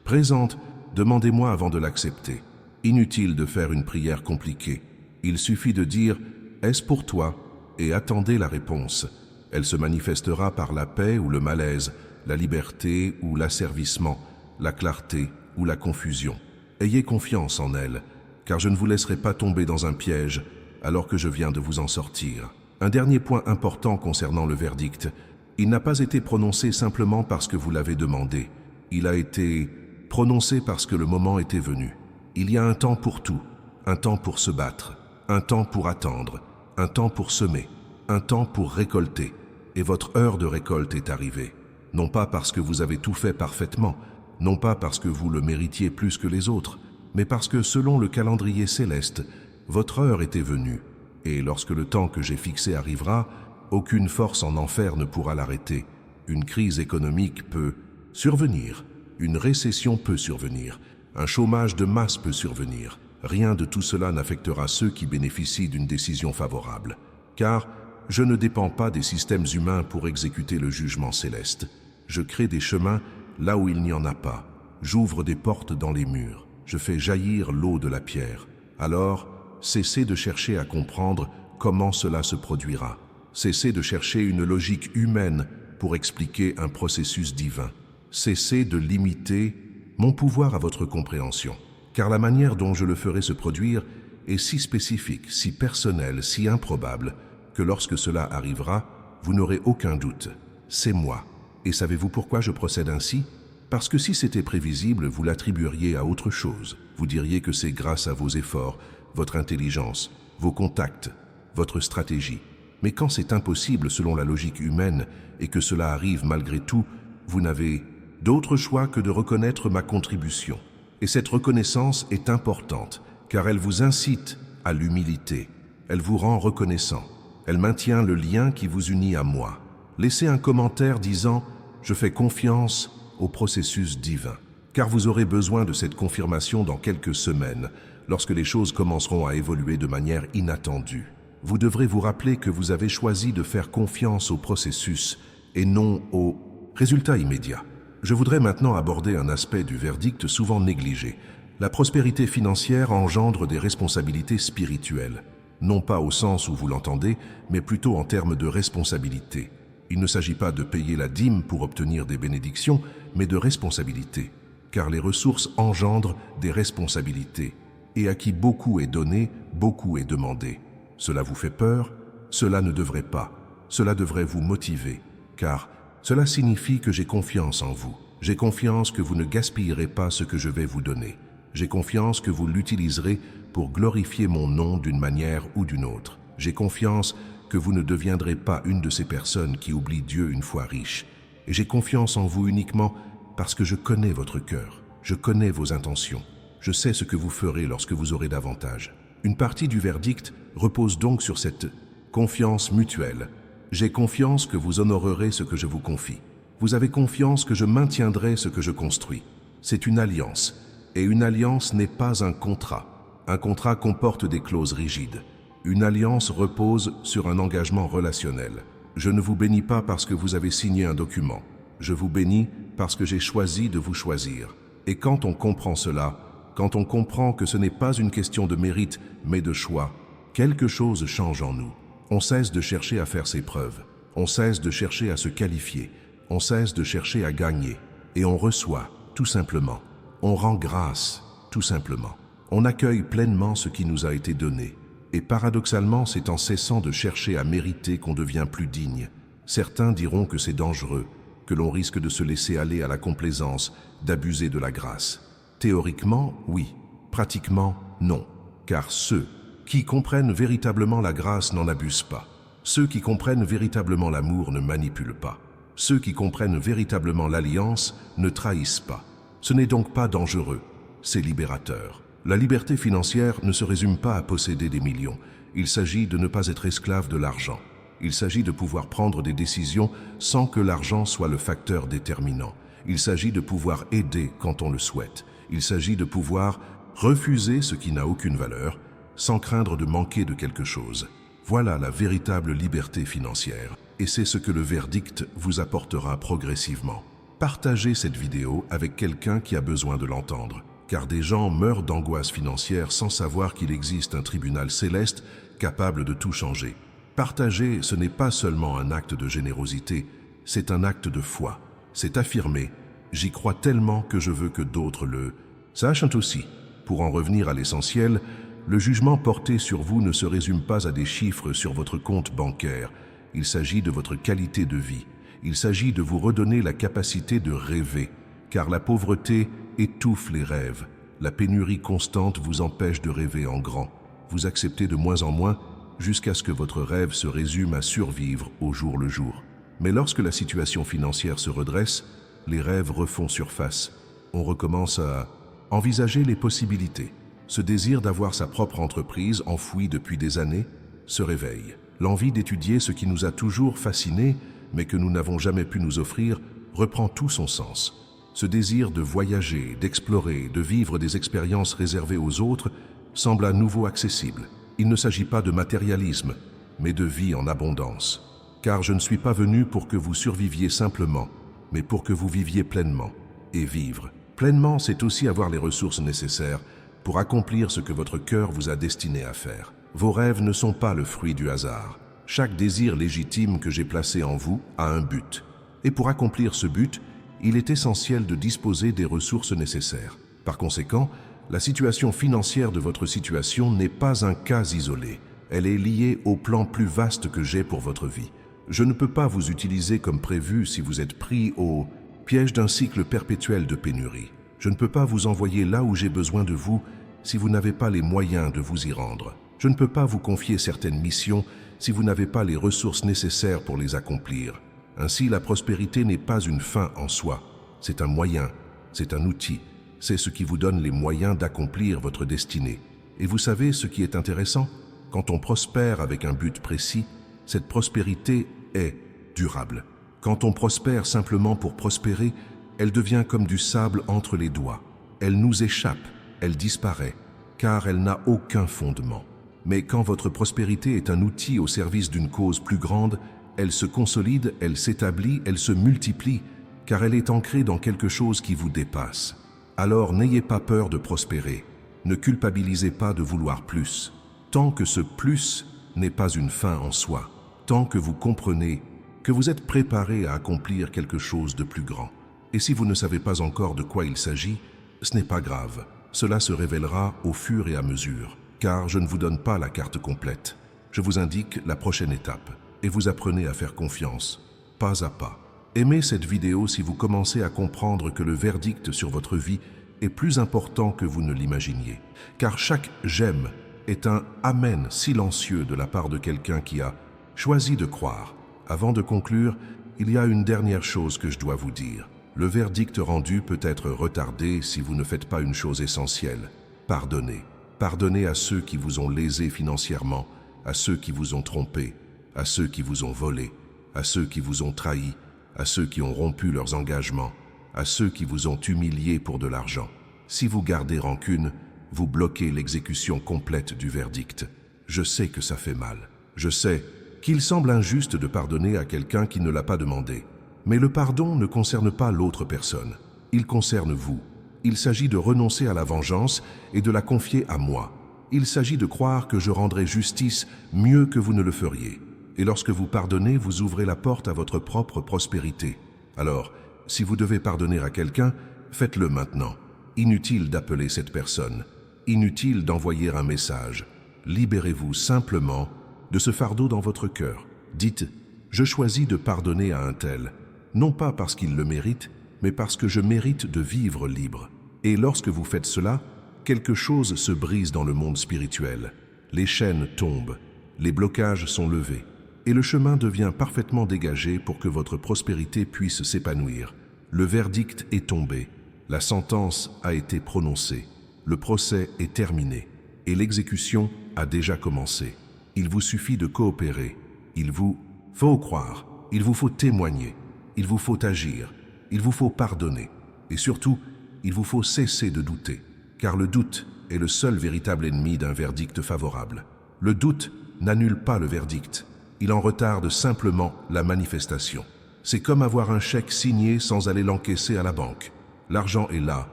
présente, demandez-moi avant de l'accepter. Inutile de faire une prière compliquée. Il suffit de dire « Est-ce pour toi ?» et attendez la réponse. Elle se manifestera par la paix ou le malaise, la liberté ou l'asservissement, la clarté ou la confusion. Ayez confiance en elle, car je ne vous laisserai pas tomber dans un piège alors que je viens de vous en sortir. Un dernier point important concernant le verdict. Il n'a pas été prononcé simplement parce que vous l'avez demandé. Il a été prononcé parce que le moment était venu. Il y a un temps pour tout, un temps pour se battre, un temps pour attendre, un temps pour semer, un temps pour récolter. Et votre heure de récolte est arrivée. Non pas parce que vous avez tout fait parfaitement, non pas parce que vous le méritiez plus que les autres, mais parce que selon le calendrier céleste, votre heure était venue. Et lorsque le temps que j'ai fixé arrivera, aucune force en enfer ne pourra l'arrêter. Une crise économique peut survenir, une récession peut survenir, un chômage de masse peut survenir. Rien de tout cela n'affectera ceux qui bénéficient d'une décision favorable. Car je ne dépends pas des systèmes humains pour exécuter le jugement céleste. Je crée des chemins là où il n'y en a pas. J'ouvre des portes dans les murs. Je fais jaillir l'eau de la pierre. Alors, cessez de chercher à comprendre comment cela se produira. Cessez de chercher une logique humaine pour expliquer un processus divin. Cessez de limiter mon pouvoir à votre compréhension, car la manière dont je le ferai se produire est si spécifique, si personnelle, si improbable, que lorsque cela arrivera, vous n'aurez aucun doute. C'est moi. Et savez-vous pourquoi je procède ainsi ? Parce que si c'était prévisible, vous l'attribueriez à autre chose. Vous diriez que c'est grâce à vos efforts, votre intelligence, vos contacts, votre stratégie. Mais quand c'est impossible selon la logique humaine et que cela arrive malgré tout, vous n'avez d'autre choix que de reconnaître ma contribution. Et cette reconnaissance est importante, car elle vous incite à l'humilité. Elle vous rend reconnaissant. Elle maintient le lien qui vous unit à moi. Laissez un commentaire disant « Je fais confiance au processus divin », car vous aurez besoin de cette confirmation dans quelques semaines, lorsque les choses commenceront à évoluer de manière inattendue. Vous devrez vous rappeler que vous avez choisi de faire confiance au processus et non au résultat immédiat. Je voudrais maintenant aborder un aspect du verdict souvent négligé. La prospérité financière engendre des responsabilités spirituelles, non pas au sens où vous l'entendez, mais plutôt en termes de responsabilité. Il ne s'agit pas de payer la dîme pour obtenir des bénédictions, mais de responsabilité, car les ressources engendrent des responsabilités, et à qui beaucoup est donné, beaucoup est demandé. Cela vous fait peur? Cela ne devrait pas. Cela devrait vous motiver, car cela signifie que j'ai confiance en vous. J'ai confiance que vous ne gaspillerez pas ce que je vais vous donner. J'ai confiance que vous l'utiliserez pour glorifier mon nom d'une manière ou d'une autre. J'ai confiance que vous ne deviendrez pas une de ces personnes qui oublient Dieu une fois riche. Et j'ai confiance en vous uniquement parce que je connais votre cœur. Je connais vos intentions. Je sais ce que vous ferez lorsque vous aurez davantage. Une partie du verdict repose donc sur cette confiance mutuelle. J'ai confiance que vous honorerez ce que je vous confie. Vous avez confiance que je maintiendrai ce que je construis. C'est une alliance. Et une alliance n'est pas un contrat. Un contrat comporte des clauses rigides. Une alliance repose sur un engagement relationnel. Je ne vous bénis pas parce que vous avez signé un document. Je vous bénis parce que j'ai choisi de vous choisir. Et quand on comprend cela, quand on comprend que ce n'est pas une question de mérite, mais de choix, quelque chose change en nous. On cesse de chercher à faire ses preuves. On cesse de chercher à se qualifier. On cesse de chercher à gagner. Et on reçoit, tout simplement. On rend grâce, tout simplement. On accueille pleinement ce qui nous a été donné. Et paradoxalement, c'est en cessant de chercher à mériter qu'on devient plus digne. Certains diront que c'est dangereux, que l'on risque de se laisser aller à la complaisance, d'abuser de la grâce. Théoriquement, oui. Pratiquement, non. Car ceux qui comprennent véritablement la grâce n'en abusent pas. Ceux qui comprennent véritablement l'amour ne manipulent pas. Ceux qui comprennent véritablement l'alliance ne trahissent pas. Ce n'est donc pas dangereux, c'est libérateur. La liberté financière ne se résume pas à posséder des millions. Il s'agit de ne pas être esclave de l'argent. Il s'agit de pouvoir prendre des décisions sans que l'argent soit le facteur déterminant. Il s'agit de pouvoir aider quand on le souhaite. Il s'agit de pouvoir refuser ce qui n'a aucune valeur sans craindre de manquer de quelque chose. Voilà la véritable liberté financière. Et c'est ce que le verdict vous apportera progressivement. Partagez cette vidéo avec quelqu'un qui a besoin de l'entendre, car des gens meurent d'angoisse financière sans savoir qu'il existe un tribunal céleste capable de tout changer. Partager, ce n'est pas seulement un acte de générosité, c'est un acte de foi. C'est affirmer « J'y crois tellement que je veux que d'autres le sachent aussi ». Pour en revenir à l'essentiel, le jugement porté sur vous ne se résume pas à des chiffres sur votre compte bancaire. Il s'agit de votre qualité de vie. Il s'agit de vous redonner la capacité de rêver, car la pauvreté étouffe les rêves. La pénurie constante vous empêche de rêver en grand. Vous acceptez de moins en moins jusqu'à ce que votre rêve se résume à survivre au jour le jour. Mais lorsque la situation financière se redresse, les rêves refont surface. On recommence à envisager les possibilités. Ce désir d'avoir sa propre entreprise, enfoui depuis des années, se réveille. L'envie d'étudier ce qui nous a toujours fascinés, mais que nous n'avons jamais pu nous offrir, reprend tout son sens. Ce désir de voyager, d'explorer, de vivre des expériences réservées aux autres semble à nouveau accessible. Il ne s'agit pas de matérialisme, mais de vie en abondance. Car je ne suis pas venu pour que vous surviviez simplement, mais pour que vous viviez pleinement. Et vivre pleinement, c'est aussi avoir les ressources nécessaires pour accomplir ce que votre cœur vous a destiné à faire. Vos rêves ne sont pas le fruit du hasard. Chaque désir légitime que j'ai placé en vous a un but. Et pour accomplir ce but, il est essentiel de disposer des ressources nécessaires. Par conséquent, la situation financière de votre situation n'est pas un cas isolé. Elle est liée au plan plus vaste que j'ai pour votre vie. Je ne peux pas vous utiliser comme prévu si vous êtes pris au piège d'un cycle perpétuel de pénurie. Je ne peux pas vous envoyer là où j'ai besoin de vous si vous n'avez pas les moyens de vous y rendre. Je ne peux pas vous confier certaines missions si vous n'avez pas les ressources nécessaires pour les accomplir. Ainsi, la prospérité n'est pas une fin en soi. C'est un moyen, c'est un outil. C'est ce qui vous donne les moyens d'accomplir votre destinée. Et vous savez ce qui est intéressant? Quand on prospère avec un but précis, cette prospérité est durable. Quand on prospère simplement pour prospérer, elle devient comme du sable entre les doigts. Elle nous échappe, elle disparaît, car elle n'a aucun fondement. Mais quand votre prospérité est un outil au service d'une cause plus grande, elle se consolide, elle s'établit, elle se multiplie, car elle est ancrée dans quelque chose qui vous dépasse. Alors n'ayez pas peur de prospérer, ne culpabilisez pas de vouloir plus. Tant que ce plus n'est pas une fin en soi, tant que vous comprenez que vous êtes préparé à accomplir quelque chose de plus grand. Et si vous ne savez pas encore de quoi il s'agit, ce n'est pas grave. Cela se révélera au fur et à mesure, car je ne vous donne pas la carte complète. Je vous indique la prochaine étape, et vous apprenez à faire confiance, pas à pas. Aimez cette vidéo si vous commencez à comprendre que le verdict sur votre vie est plus important que vous ne l'imaginiez. Car chaque « j'aime » est un « amen » silencieux de la part de quelqu'un qui a choisi de croire. Avant de conclure, il y a une dernière chose que je dois vous dire. Le verdict rendu peut être retardé si vous ne faites pas une chose essentielle. Pardonnez. Pardonnez à ceux qui vous ont lésé financièrement, à ceux qui vous ont trompé, à ceux qui vous ont volé, à ceux qui vous ont trahi, à ceux qui ont rompu leurs engagements, à ceux qui vous ont humilié pour de l'argent. Si vous gardez rancune, vous bloquez l'exécution complète du verdict. Je sais que ça fait mal. Je sais qu'il semble injuste de pardonner à quelqu'un qui ne l'a pas demandé. Mais le pardon ne concerne pas l'autre personne. Il concerne vous. Il s'agit de renoncer à la vengeance et de la confier à moi. Il s'agit de croire que je rendrai justice mieux que vous ne le feriez. Et lorsque vous pardonnez, vous ouvrez la porte à votre propre prospérité. Alors, si vous devez pardonner à quelqu'un, faites-le maintenant. Inutile d'appeler cette personne. Inutile d'envoyer un message. Libérez-vous simplement de ce fardeau dans votre cœur. Dites « Je choisis de pardonner à un tel ». Non pas parce qu'il le mérite, mais parce que je mérite de vivre libre. Et lorsque vous faites cela, quelque chose se brise dans le monde spirituel. Les chaînes tombent, les blocages sont levés, et le chemin devient parfaitement dégagé pour que votre prospérité puisse s'épanouir. Le verdict est tombé, la sentence a été prononcée, le procès est terminé, et l'exécution a déjà commencé. Il vous suffit de coopérer, il vous Faut croire, il vous faut témoigner, il vous faut agir, il vous faut pardonner. Et surtout, il vous faut cesser de douter, car le doute est le seul véritable ennemi d'un verdict favorable. Le doute n'annule pas le verdict, il en retarde simplement la manifestation. C'est comme avoir un chèque signé sans aller l'encaisser à la banque. L'argent est là,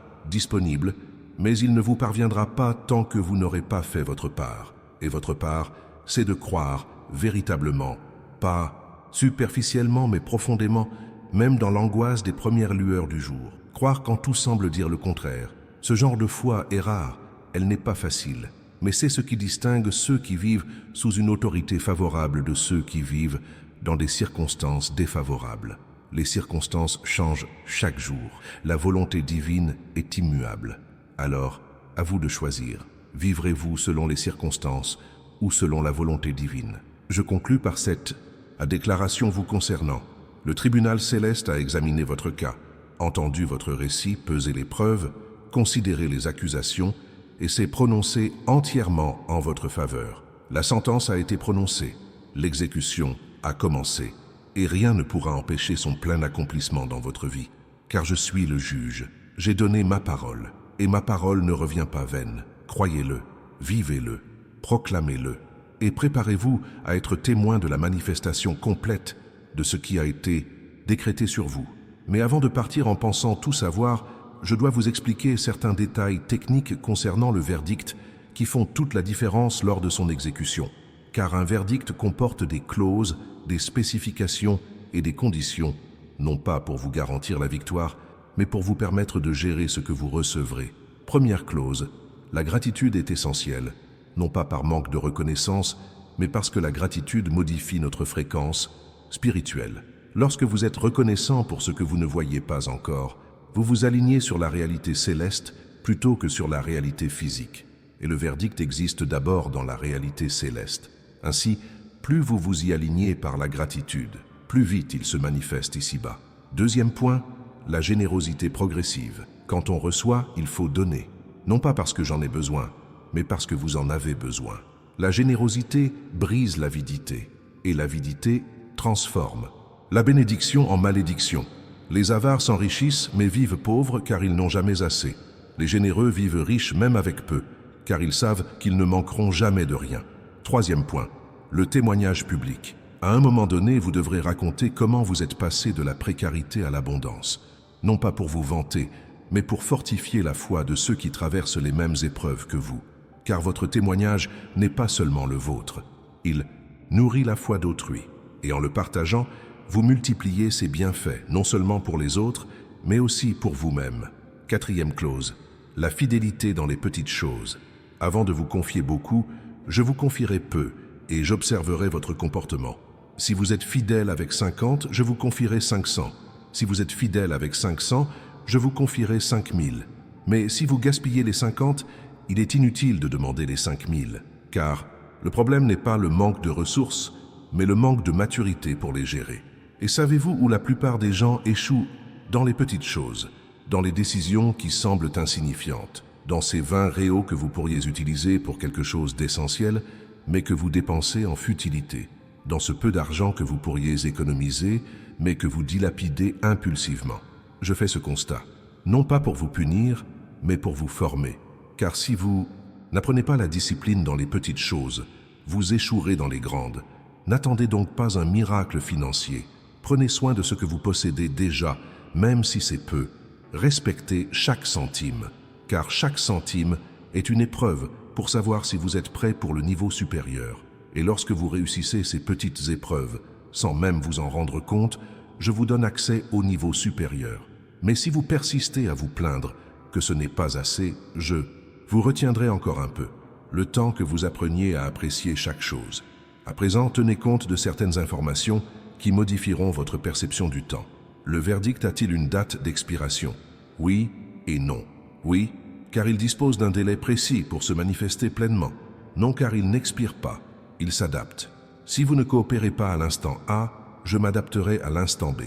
disponible, mais il ne vous parviendra pas tant que vous n'aurez pas fait votre part. Et votre part, c'est de croire véritablement, pas superficiellement mais profondément, même dans l'angoisse des premières lueurs du jour. Croire quand tout semble dire le contraire. Ce genre de foi est rare, elle n'est pas facile, mais c'est ce qui distingue ceux qui vivent sous une autorité favorable de ceux qui vivent dans des circonstances défavorables. Les circonstances changent chaque jour. La volonté divine est immuable. Alors, à vous de choisir. Vivrez-vous selon les circonstances ou selon la volonté divine? Je conclus par cette déclaration vous concernant. Le tribunal céleste a examiné votre cas, entendu votre récit, pesé les preuves, considéré les accusations et s'est prononcé entièrement en votre faveur. La sentence a été prononcée, l'exécution a commencé, et rien ne pourra empêcher son plein accomplissement dans votre vie, car je suis le juge. J'ai donné ma parole, et ma parole ne revient pas vaine. Croyez-le, vivez-le, proclamez-le, et préparez-vous à être témoin de la manifestation complète de ce qui a été décrété sur vous. Mais avant de partir en pensant tout savoir, je dois vous expliquer certains détails techniques concernant le verdict qui font toute la différence lors de son exécution. Car un verdict comporte des clauses, des spécifications et des conditions, non pas pour vous garantir la victoire, mais pour vous permettre de gérer ce que vous recevrez. Première clause, la gratitude est essentielle, non pas par manque de reconnaissance, mais parce que la gratitude modifie notre fréquence spirituelle. Lorsque vous êtes reconnaissant pour ce que vous ne voyez pas encore, vous vous alignez sur la réalité céleste plutôt que sur la réalité physique. Et le verdict existe d'abord dans la réalité céleste. Ainsi, plus vous vous y alignez par la gratitude, plus vite il se manifeste ici-bas. Deuxième point, la générosité progressive. Quand on reçoit, il faut donner. Non pas parce que j'en ai besoin, mais parce que vous en avez besoin. La générosité brise l'avidité, et l'avidité transforme. La bénédiction en malédiction. Les avares s'enrichissent mais vivent pauvres car ils n'ont jamais assez. Les généreux vivent riches même avec peu, car ils savent qu'ils ne manqueront jamais de rien. Troisième point, le témoignage public. À un moment donné, vous devrez raconter comment vous êtes passé de la précarité à l'abondance. Non pas pour vous vanter, mais pour fortifier la foi de ceux qui traversent les mêmes épreuves que vous. Car votre témoignage n'est pas seulement le vôtre. Il nourrit la foi d'autrui. Et en le partageant, vous multipliez ses bienfaits, non seulement pour les autres, mais aussi pour vous-même. Quatrième clause, la fidélité dans les petites choses. Avant de vous confier beaucoup, je vous confierai peu et j'observerai votre comportement. Si vous êtes fidèle avec 50, je vous confierai 500. Si vous êtes fidèle avec 500, je vous confierai 5000. Mais si vous gaspillez les 50, il est inutile de demander les 5000, car le problème n'est pas le manque de ressources, mais le manque de maturité pour les gérer. Et savez-vous où la plupart des gens échouent? Dans les petites choses, dans les décisions qui semblent insignifiantes, dans ces 20 réaux que vous pourriez utiliser pour quelque chose d'essentiel, mais que vous dépensez en futilité, dans ce peu d'argent que vous pourriez économiser, mais que vous dilapidez impulsivement. Je fais ce constat, non pas pour vous punir, mais pour vous former. Car si vous n'apprenez pas la discipline dans les petites choses, vous échouerez dans les grandes. N'attendez donc pas un miracle financier. Prenez soin de ce que vous possédez déjà, même si c'est peu. Respectez chaque centime, car chaque centime est une épreuve pour savoir si vous êtes prêt pour le niveau supérieur. Et lorsque vous réussissez ces petites épreuves, sans même vous en rendre compte, je vous donne accès au niveau supérieur. Mais si vous persistez à vous plaindre que ce n'est pas assez, je vous retiendrai encore un peu, le temps que vous appreniez à apprécier chaque chose. À présent, tenez compte de certaines informations qui modifieront votre perception du temps. Le verdict a-t-il une date d'expiration? Oui et non. Oui, car il dispose d'un délai précis pour se manifester pleinement. Non, car il n'expire pas, il s'adapte. Si vous ne coopérez pas à l'instant A, je m'adapterai à l'instant B.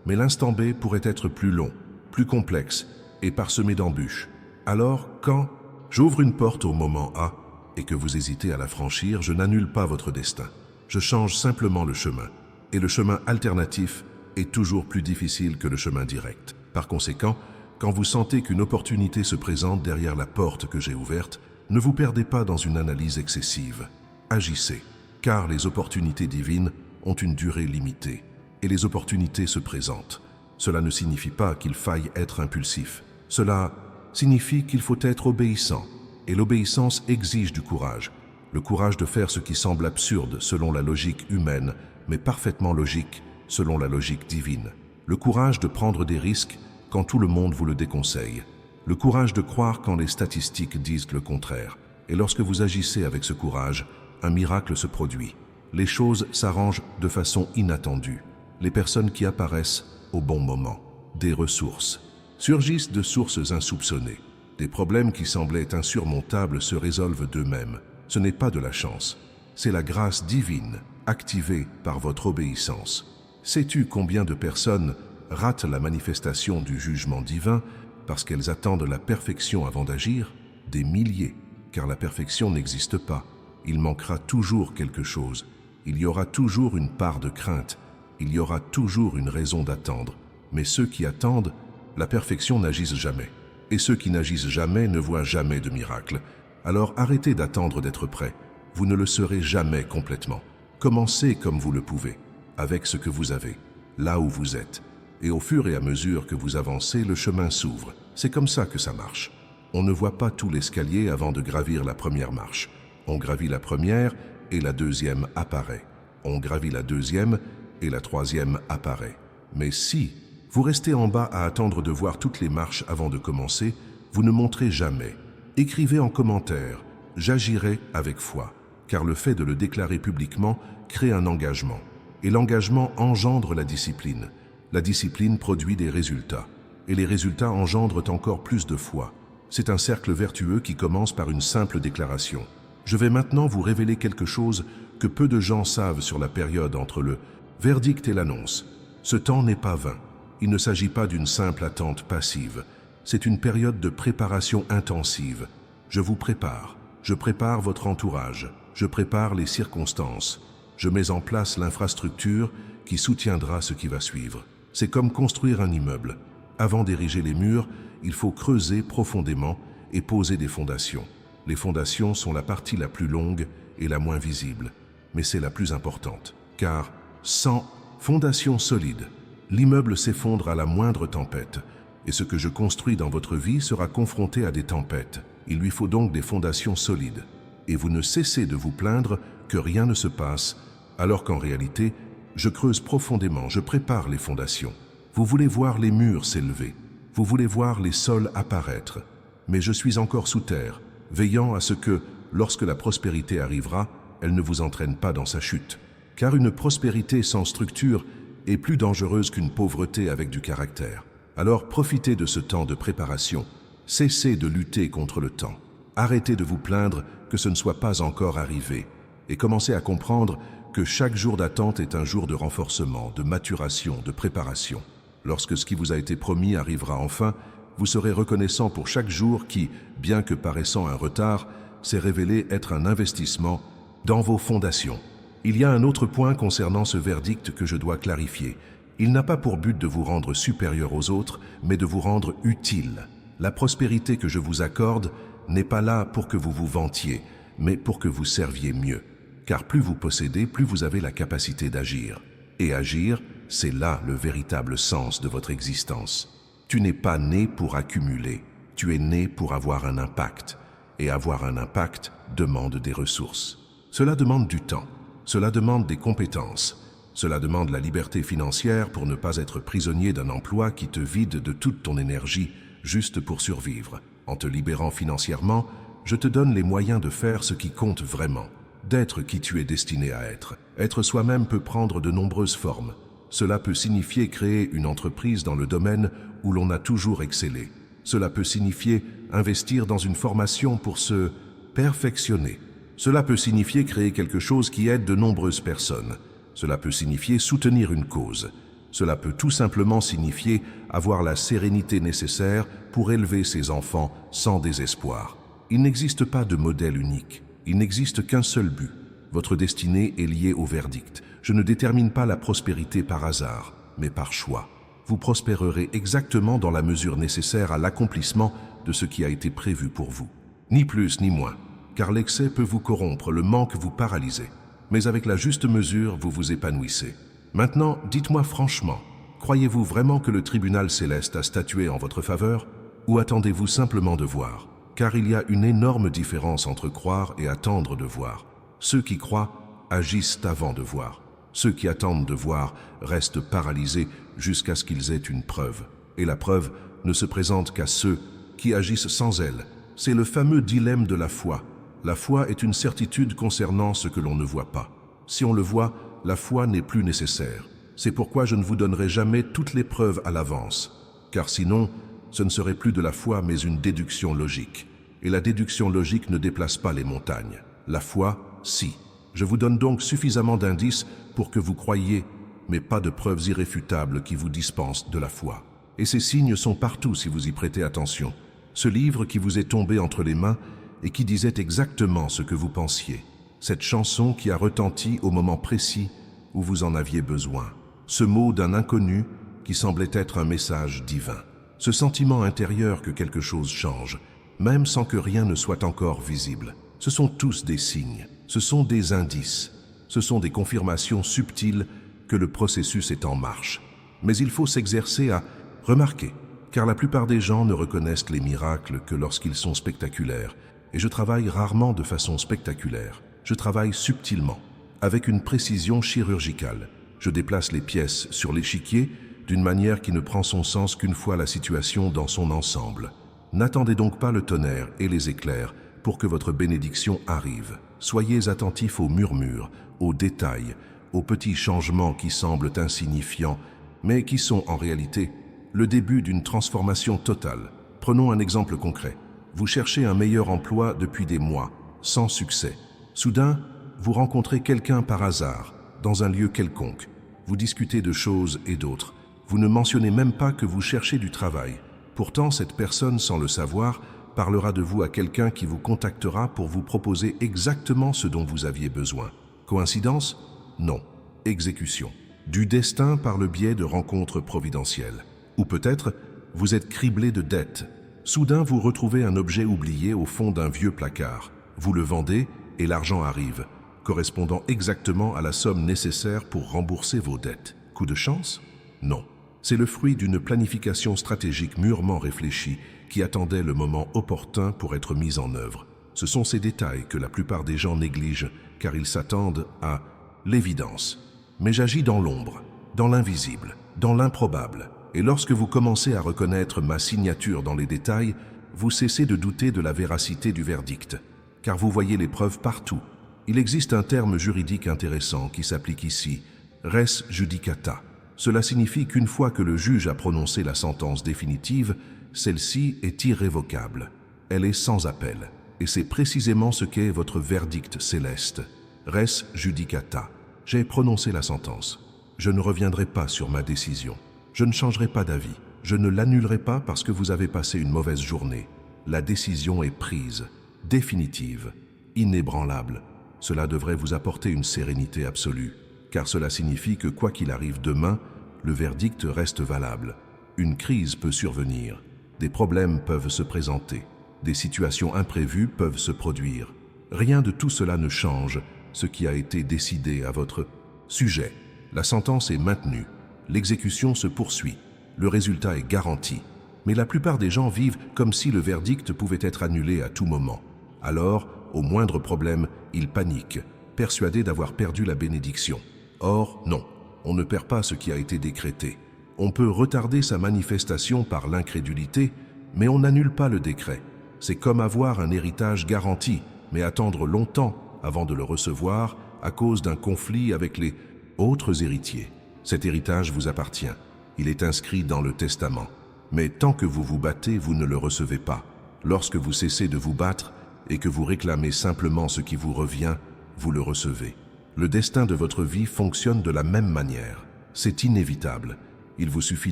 Mais l'instant B pourrait être plus long, plus complexe et parsemé d'embûches. Alors, quand j'ouvre une porte au moment A et que vous hésitez à la franchir, je n'annule pas votre destin. Je change simplement le chemin. Et le chemin alternatif est toujours plus difficile que le chemin direct. Par conséquent, quand vous sentez qu'une opportunité se présente derrière la porte que j'ai ouverte, ne vous perdez pas dans une analyse excessive. Agissez, car les opportunités divines ont une durée limitée, et les opportunités se présentent. Cela ne signifie pas qu'il faille être impulsif. Cela signifie qu'il faut être obéissant, et l'obéissance exige du courage. Le courage de faire ce qui semble absurde selon la logique humaine, mais parfaitement logique selon la logique divine. Le courage de prendre des risques quand tout le monde vous le déconseille. Le courage de croire quand les statistiques disent le contraire. Et lorsque vous agissez avec ce courage, un miracle se produit. Les choses s'arrangent de façon inattendue. Les personnes qui apparaissent au bon moment. Des ressources surgissent de sources insoupçonnées. Des problèmes qui semblaient insurmontables se résolvent d'eux-mêmes. Ce n'est pas de la chance, c'est la grâce divine activée par votre obéissance. Sais-tu combien de personnes ratent la manifestation du jugement divin parce qu'elles attendent la perfection avant d'agir? Des milliers, car la perfection n'existe pas. Il manquera toujours quelque chose. Il y aura toujours une part de crainte. Il y aura toujours une raison d'attendre. Mais ceux qui attendent la perfection n'agissent jamais. Et ceux qui n'agissent jamais ne voient jamais de miracle. Alors arrêtez d'attendre d'être prêt. Vous ne le serez jamais complètement. Commencez comme vous le pouvez, avec ce que vous avez, là où vous êtes. Et au fur et à mesure que vous avancez, le chemin s'ouvre. C'est comme ça que ça marche. On ne voit pas tout l'escalier avant de gravir la première marche. On gravit la première et la deuxième apparaît. On gravit la deuxième et la troisième apparaît. Mais si vous restez en bas à attendre de voir toutes les marches avant de commencer, vous ne monterez jamais. Écrivez en commentaire « J'agirai avec foi », car le fait de le déclarer publiquement crée un engagement. Et l'engagement engendre la discipline. La discipline produit des résultats. Et les résultats engendrent encore plus de foi. C'est un cercle vertueux qui commence par une simple déclaration. Je vais maintenant vous révéler quelque chose que peu de gens savent sur la période entre le verdict et l'annonce. Ce temps n'est pas vain. Il ne s'agit pas d'une simple attente passive. C'est une période de préparation intensive. Je vous prépare. Je prépare votre entourage. Je prépare les circonstances. Je mets en place l'infrastructure qui soutiendra ce qui va suivre. C'est comme construire un immeuble. Avant d'ériger les murs, il faut creuser profondément et poser des fondations. Les fondations sont la partie la plus longue et la moins visible, mais c'est la plus importante. Car sans fondation solide, l'immeuble s'effondre à la moindre tempête, et ce que je construis dans votre vie sera confronté à des tempêtes. Il lui faut donc des fondations solides. Et vous ne cessez de vous plaindre que rien ne se passe, alors qu'en réalité, je creuse profondément, je prépare les fondations. Vous voulez voir les murs s'élever, vous voulez voir les sols apparaître, mais je suis encore sous terre, veillant à ce que, lorsque la prospérité arrivera, elle ne vous entraîne pas dans sa chute. Car une prospérité sans structure est plus dangereuse qu'une pauvreté avec du caractère. Alors profitez de ce temps de préparation, cessez de lutter contre le temps. Arrêtez de vous plaindre que ce ne soit pas encore arrivé et commencez à comprendre que chaque jour d'attente est un jour de renforcement, de maturation, de préparation. Lorsque ce qui vous a été promis arrivera enfin, vous serez reconnaissant pour chaque jour qui, bien que paraissant un retard, s'est révélé être un investissement dans vos fondations. Il y a un autre point concernant ce verdict que je dois clarifier. Il n'a pas pour but de vous rendre supérieur aux autres, mais de vous rendre utile. La prospérité que je vous accorde n'est pas là pour que vous vous vantiez, mais pour que vous serviez mieux. Car plus vous possédez, plus vous avez la capacité d'agir. Et agir, c'est là le véritable sens de votre existence. Tu n'es pas né pour accumuler, tu es né pour avoir un impact. Et avoir un impact demande des ressources. Cela demande du temps, cela demande des compétences, cela demande la liberté financière pour ne pas être prisonnier d'un emploi qui te vide de toute ton énergie juste pour survivre. En te libérant financièrement, je te donne les moyens de faire ce qui compte vraiment, d'être qui tu es destiné à être. Être soi-même peut prendre de nombreuses formes. Cela peut signifier créer une entreprise dans le domaine où l'on a toujours excellé. Cela peut signifier investir dans une formation pour se perfectionner. Cela peut signifier créer quelque chose qui aide de nombreuses personnes. Cela peut signifier soutenir une cause. Cela peut tout simplement signifier avoir la sérénité nécessaire pour élever ses enfants sans désespoir. Il n'existe pas de modèle unique. Il n'existe qu'un seul but. Votre destinée est liée au verdict. Je ne détermine pas la prospérité par hasard, mais par choix. Vous prospérerez exactement dans la mesure nécessaire à l'accomplissement de ce qui a été prévu pour vous. Ni plus ni moins, car l'excès peut vous corrompre, le manque vous paralyser. Mais avec la juste mesure, vous vous épanouissez. Maintenant, dites-moi franchement, croyez-vous vraiment que le tribunal céleste a statué en votre faveur, ou attendez-vous simplement de voir? Car il y a une énorme différence entre croire et attendre de voir. Ceux qui croient agissent avant de voir. Ceux qui attendent de voir restent paralysés jusqu'à ce qu'ils aient une preuve. Et la preuve ne se présente qu'à ceux qui agissent sans elle. C'est le fameux dilemme de la foi. La foi est une certitude concernant ce que l'on ne voit pas. Si on le voit, la foi n'est plus nécessaire. C'est pourquoi je ne vous donnerai jamais toutes les preuves à l'avance. Car sinon, ce ne serait plus de la foi mais une déduction logique. Et la déduction logique ne déplace pas les montagnes. La foi, si. Je vous donne donc suffisamment d'indices pour que vous croyiez, mais pas de preuves irréfutables qui vous dispensent de la foi. Et ces signes sont partout si vous y prêtez attention. Ce livre qui vous est tombé entre les mains et qui disait exactement ce que vous pensiez. Cette chanson qui a retenti au moment précis où vous en aviez besoin. Ce mot d'un inconnu qui semblait être un message divin. Ce sentiment intérieur que quelque chose change, même sans que rien ne soit encore visible. Ce sont tous des signes, ce sont des indices, ce sont des confirmations subtiles que le processus est en marche. Mais il faut s'exercer à remarquer, car la plupart des gens ne reconnaissent les miracles que lorsqu'ils sont spectaculaires. Et je travaille rarement de façon spectaculaire. Je travaille subtilement, avec une précision chirurgicale. Je déplace les pièces sur l'échiquier d'une manière qui ne prend son sens qu'une fois la situation dans son ensemble. N'attendez donc pas le tonnerre et les éclairs pour que votre bénédiction arrive. Soyez attentifs aux murmures, aux détails, aux petits changements qui semblent insignifiants, mais qui sont en réalité le début d'une transformation totale. Prenons un exemple concret. Vous cherchez un meilleur emploi depuis des mois, sans succès. Soudain, vous rencontrez quelqu'un par hasard, dans un lieu quelconque. Vous discutez de choses et d'autres. Vous ne mentionnez même pas que vous cherchez du travail. Pourtant, cette personne, sans le savoir, parlera de vous à quelqu'un qui vous contactera pour vous proposer exactement ce dont vous aviez besoin. Coïncidence? Non. Exécution. Du destin par le biais de rencontres providentielles. Ou peut-être, vous êtes criblé de dettes. Soudain, vous retrouvez un objet oublié au fond d'un vieux placard. Vous le vendez et l'argent arrive, correspondant exactement à la somme nécessaire pour rembourser vos dettes. Coup de chance? Non. C'est le fruit d'une planification stratégique mûrement réfléchie qui attendait le moment opportun pour être mise en œuvre. Ce sont ces détails que la plupart des gens négligent car ils s'attendent à l'évidence. Mais j'agis dans l'ombre, dans l'invisible, dans l'improbable. Et lorsque vous commencez à reconnaître ma signature dans les détails, vous cessez de douter de la véracité du verdict, car vous voyez les preuves partout. Il existe un terme juridique intéressant qui s'applique ici, res judicata. Cela signifie qu'une fois que le juge a prononcé la sentence définitive, celle-ci est irrévocable. Elle est sans appel. Et c'est précisément ce qu'est votre verdict céleste. Res judicata. J'ai prononcé la sentence. Je ne reviendrai pas sur ma décision. Je ne changerai pas d'avis. Je ne l'annulerai pas parce que vous avez passé une mauvaise journée. La décision est prise, définitive, inébranlable. Cela devrait vous apporter une sérénité absolue, car cela signifie que quoi qu'il arrive demain, le verdict reste valable. Une crise peut survenir, des problèmes peuvent se présenter, des situations imprévues peuvent se produire. Rien de tout cela ne change ce qui a été décidé à votre sujet. La sentence est maintenue, l'exécution se poursuit, le résultat est garanti. Mais la plupart des gens vivent comme si le verdict pouvait être annulé à tout moment. Alors, au moindre problème, ils paniquent, persuadés d'avoir perdu la bénédiction. Or, non, on ne perd pas ce qui a été décrété. On peut retarder sa manifestation par l'incrédulité, mais on n'annule pas le décret. C'est comme avoir un héritage garanti, mais attendre longtemps avant de le recevoir à cause d'un conflit avec les autres héritiers. Cet héritage vous appartient. Il est inscrit dans le testament. Mais tant que vous vous battez, vous ne le recevez pas. Lorsque vous cessez de vous battre et que vous réclamez simplement ce qui vous revient, vous le recevez. Le destin de votre vie fonctionne de la même manière. C'est inévitable. Il vous suffit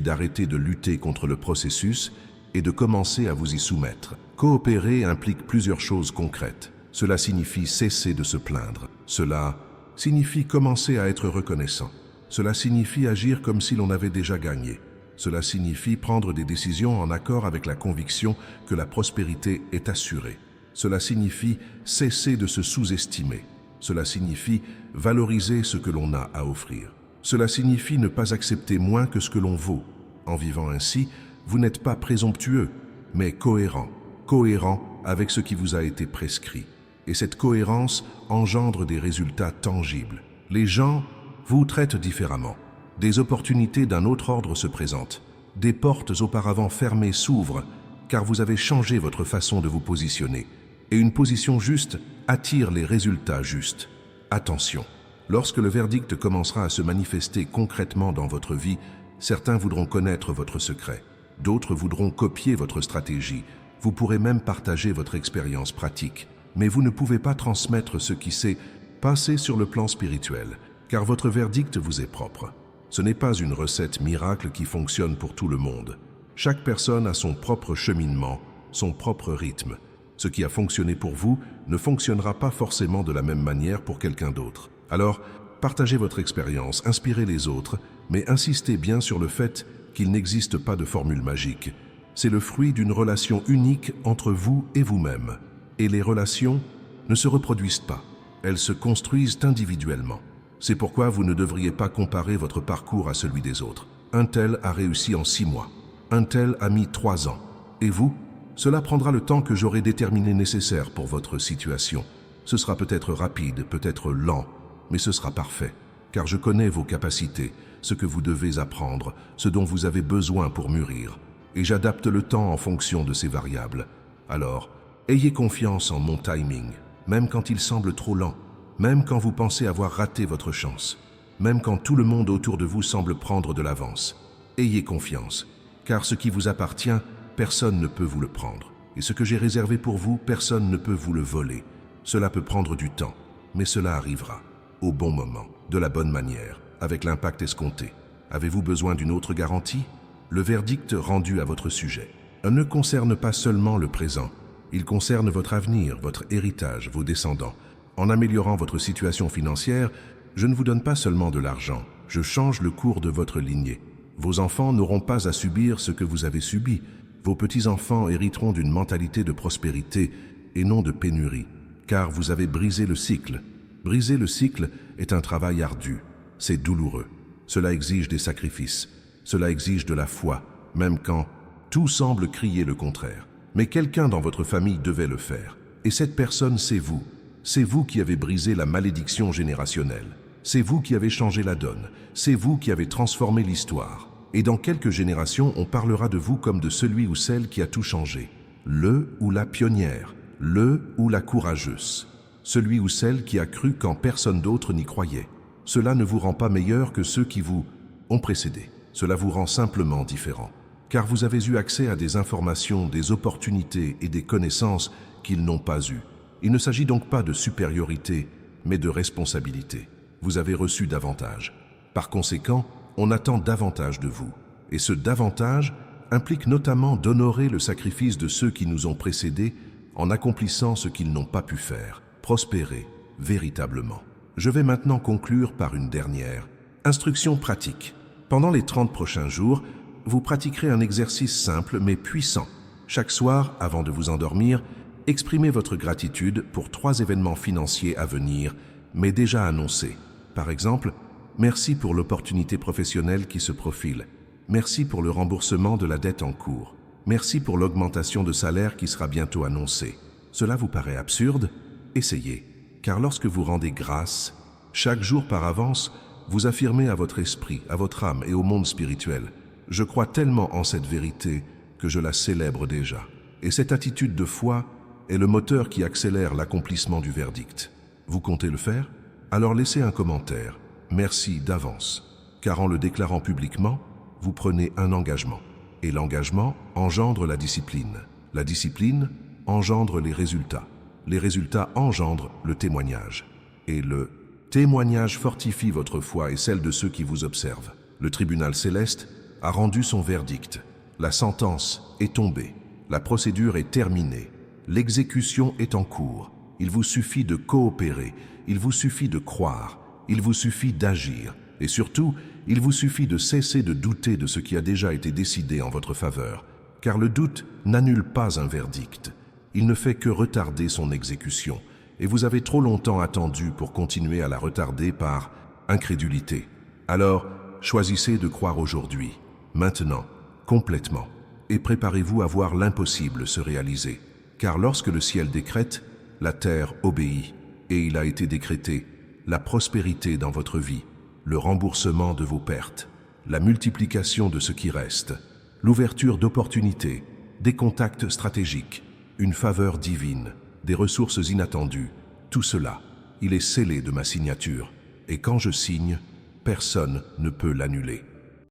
d'arrêter de lutter contre le processus et de commencer à vous y soumettre. Coopérer implique plusieurs choses concrètes. Cela signifie cesser de se plaindre. Cela signifie commencer à être reconnaissant. Cela signifie agir comme si l'on avait déjà gagné. Cela signifie prendre des décisions en accord avec la conviction que la prospérité est assurée. Cela signifie cesser de se sous-estimer. Cela signifie valoriser ce que l'on a à offrir. Cela signifie ne pas accepter moins que ce que l'on vaut. En vivant ainsi, vous n'êtes pas présomptueux, mais cohérent. Cohérent avec ce qui vous a été prescrit. Et cette cohérence engendre des résultats tangibles. Les gens vous traitent différemment. Des opportunités d'un autre ordre se présentent. Des portes auparavant fermées s'ouvrent, car vous avez changé votre façon de vous positionner. Et une position juste attire les résultats justes. Attention, lorsque le verdict commencera à se manifester concrètement dans votre vie, certains voudront connaître votre secret. D'autres voudront copier votre stratégie. Vous pourrez même partager votre expérience pratique. Mais vous ne pouvez pas transmettre ce qui s'est passé sur le plan spirituel, car votre verdict vous est propre. Ce n'est pas une recette miracle qui fonctionne pour tout le monde. Chaque personne a son propre cheminement, son propre rythme. Ce qui a fonctionné pour vous ne fonctionnera pas forcément de la même manière pour quelqu'un d'autre. Alors, partagez votre expérience, inspirez les autres, mais insistez bien sur le fait qu'il n'existe pas de formule magique. C'est le fruit d'une relation unique entre vous et vous-même. Et les relations ne se reproduisent pas, elles se construisent individuellement. C'est pourquoi vous ne devriez pas comparer votre parcours à celui des autres. Un tel a réussi en 6 mois, un tel a mis 3 ans. Et vous? Cela prendra le temps que j'aurai déterminé nécessaire pour votre situation. Ce sera peut-être rapide, peut-être lent, mais ce sera parfait, car je connais vos capacités, ce que vous devez apprendre, ce dont vous avez besoin pour mûrir, et j'adapte le temps en fonction de ces variables. Alors, ayez confiance en mon timing, même quand il semble trop lent, même quand vous pensez avoir raté votre chance, même quand tout le monde autour de vous semble prendre de l'avance. Ayez confiance, car ce qui vous appartient, personne ne peut vous le prendre. Et ce que j'ai réservé pour vous, personne ne peut vous le voler. Cela peut prendre du temps, mais cela arrivera, au bon moment, de la bonne manière, avec l'impact escompté. Avez-vous besoin d'une autre garantie? Le verdict rendu à votre sujet ne concerne pas seulement le présent, il concerne votre avenir, votre héritage, vos descendants. En améliorant votre situation financière, je ne vous donne pas seulement de l'argent, je change le cours de votre lignée. Vos enfants n'auront pas à subir ce que vous avez subi. Vos petits-enfants hériteront d'une mentalité de prospérité et non de pénurie, car vous avez brisé le cycle. Briser le cycle est un travail ardu, c'est douloureux. Cela exige des sacrifices, cela exige de la foi, même quand tout semble crier le contraire. Mais quelqu'un dans votre famille devait le faire. Et cette personne, c'est vous. C'est vous qui avez brisé la malédiction générationnelle. C'est vous qui avez changé la donne. C'est vous qui avez transformé l'histoire. Et dans quelques générations, on parlera de vous comme de celui ou celle qui a tout changé. Le ou la pionnière, le ou la courageuse. Celui ou celle qui a cru quand personne d'autre n'y croyait. Cela ne vous rend pas meilleur que ceux qui vous ont précédé. Cela vous rend simplement différent. Car vous avez eu accès à des informations, des opportunités et des connaissances qu'ils n'ont pas eues. Il ne s'agit donc pas de supériorité, mais de responsabilité. Vous avez reçu davantage. Par conséquent, on attend davantage de vous. Et ce davantage implique notamment d'honorer le sacrifice de ceux qui nous ont précédés en accomplissant ce qu'ils n'ont pas pu faire, prospérer véritablement. Je vais maintenant conclure par une dernière instruction pratique. Pendant les 30 prochains jours, vous pratiquerez un exercice simple mais puissant. Chaque soir, avant de vous endormir, exprimez votre gratitude pour 3 événements financiers à venir, mais déjà annoncés. Par exemple, merci pour l'opportunité professionnelle qui se profile. Merci pour le remboursement de la dette en cours. Merci pour l'augmentation de salaire qui sera bientôt annoncée. Cela vous paraît absurde? Essayez, car lorsque vous rendez grâce, chaque jour par avance, vous affirmez à votre esprit, à votre âme et au monde spirituel: je crois tellement en cette vérité que je la célèbre déjà. Et cette attitude de foi est le moteur qui accélère l'accomplissement du verdict. Vous comptez le faire? Alors laissez un commentaire. Merci d'avance, car en le déclarant publiquement, vous prenez un engagement. Et l'engagement engendre la discipline. La discipline engendre les résultats. Les résultats engendrent le témoignage. Et le témoignage fortifie votre foi et celle de ceux qui vous observent. Le tribunal céleste a rendu son verdict. La sentence est tombée. La procédure est terminée. L'exécution est en cours. Il vous suffit de coopérer, il vous suffit de croire, il vous suffit d'agir. Et surtout, il vous suffit de cesser de douter de ce qui a déjà été décidé en votre faveur. Car le doute n'annule pas un verdict. Il ne fait que retarder son exécution. Et vous avez trop longtemps attendu pour continuer à la retarder par incrédulité. Alors, choisissez de croire aujourd'hui, maintenant, complètement. Et préparez-vous à voir l'impossible se réaliser. Car lorsque le ciel décrète, la terre obéit. Et il a été décrété la prospérité dans votre vie, le remboursement de vos pertes, la multiplication de ce qui reste, l'ouverture d'opportunités, des contacts stratégiques, une faveur divine, des ressources inattendues. Tout cela, il est scellé de ma signature. Et quand je signe, personne ne peut l'annuler.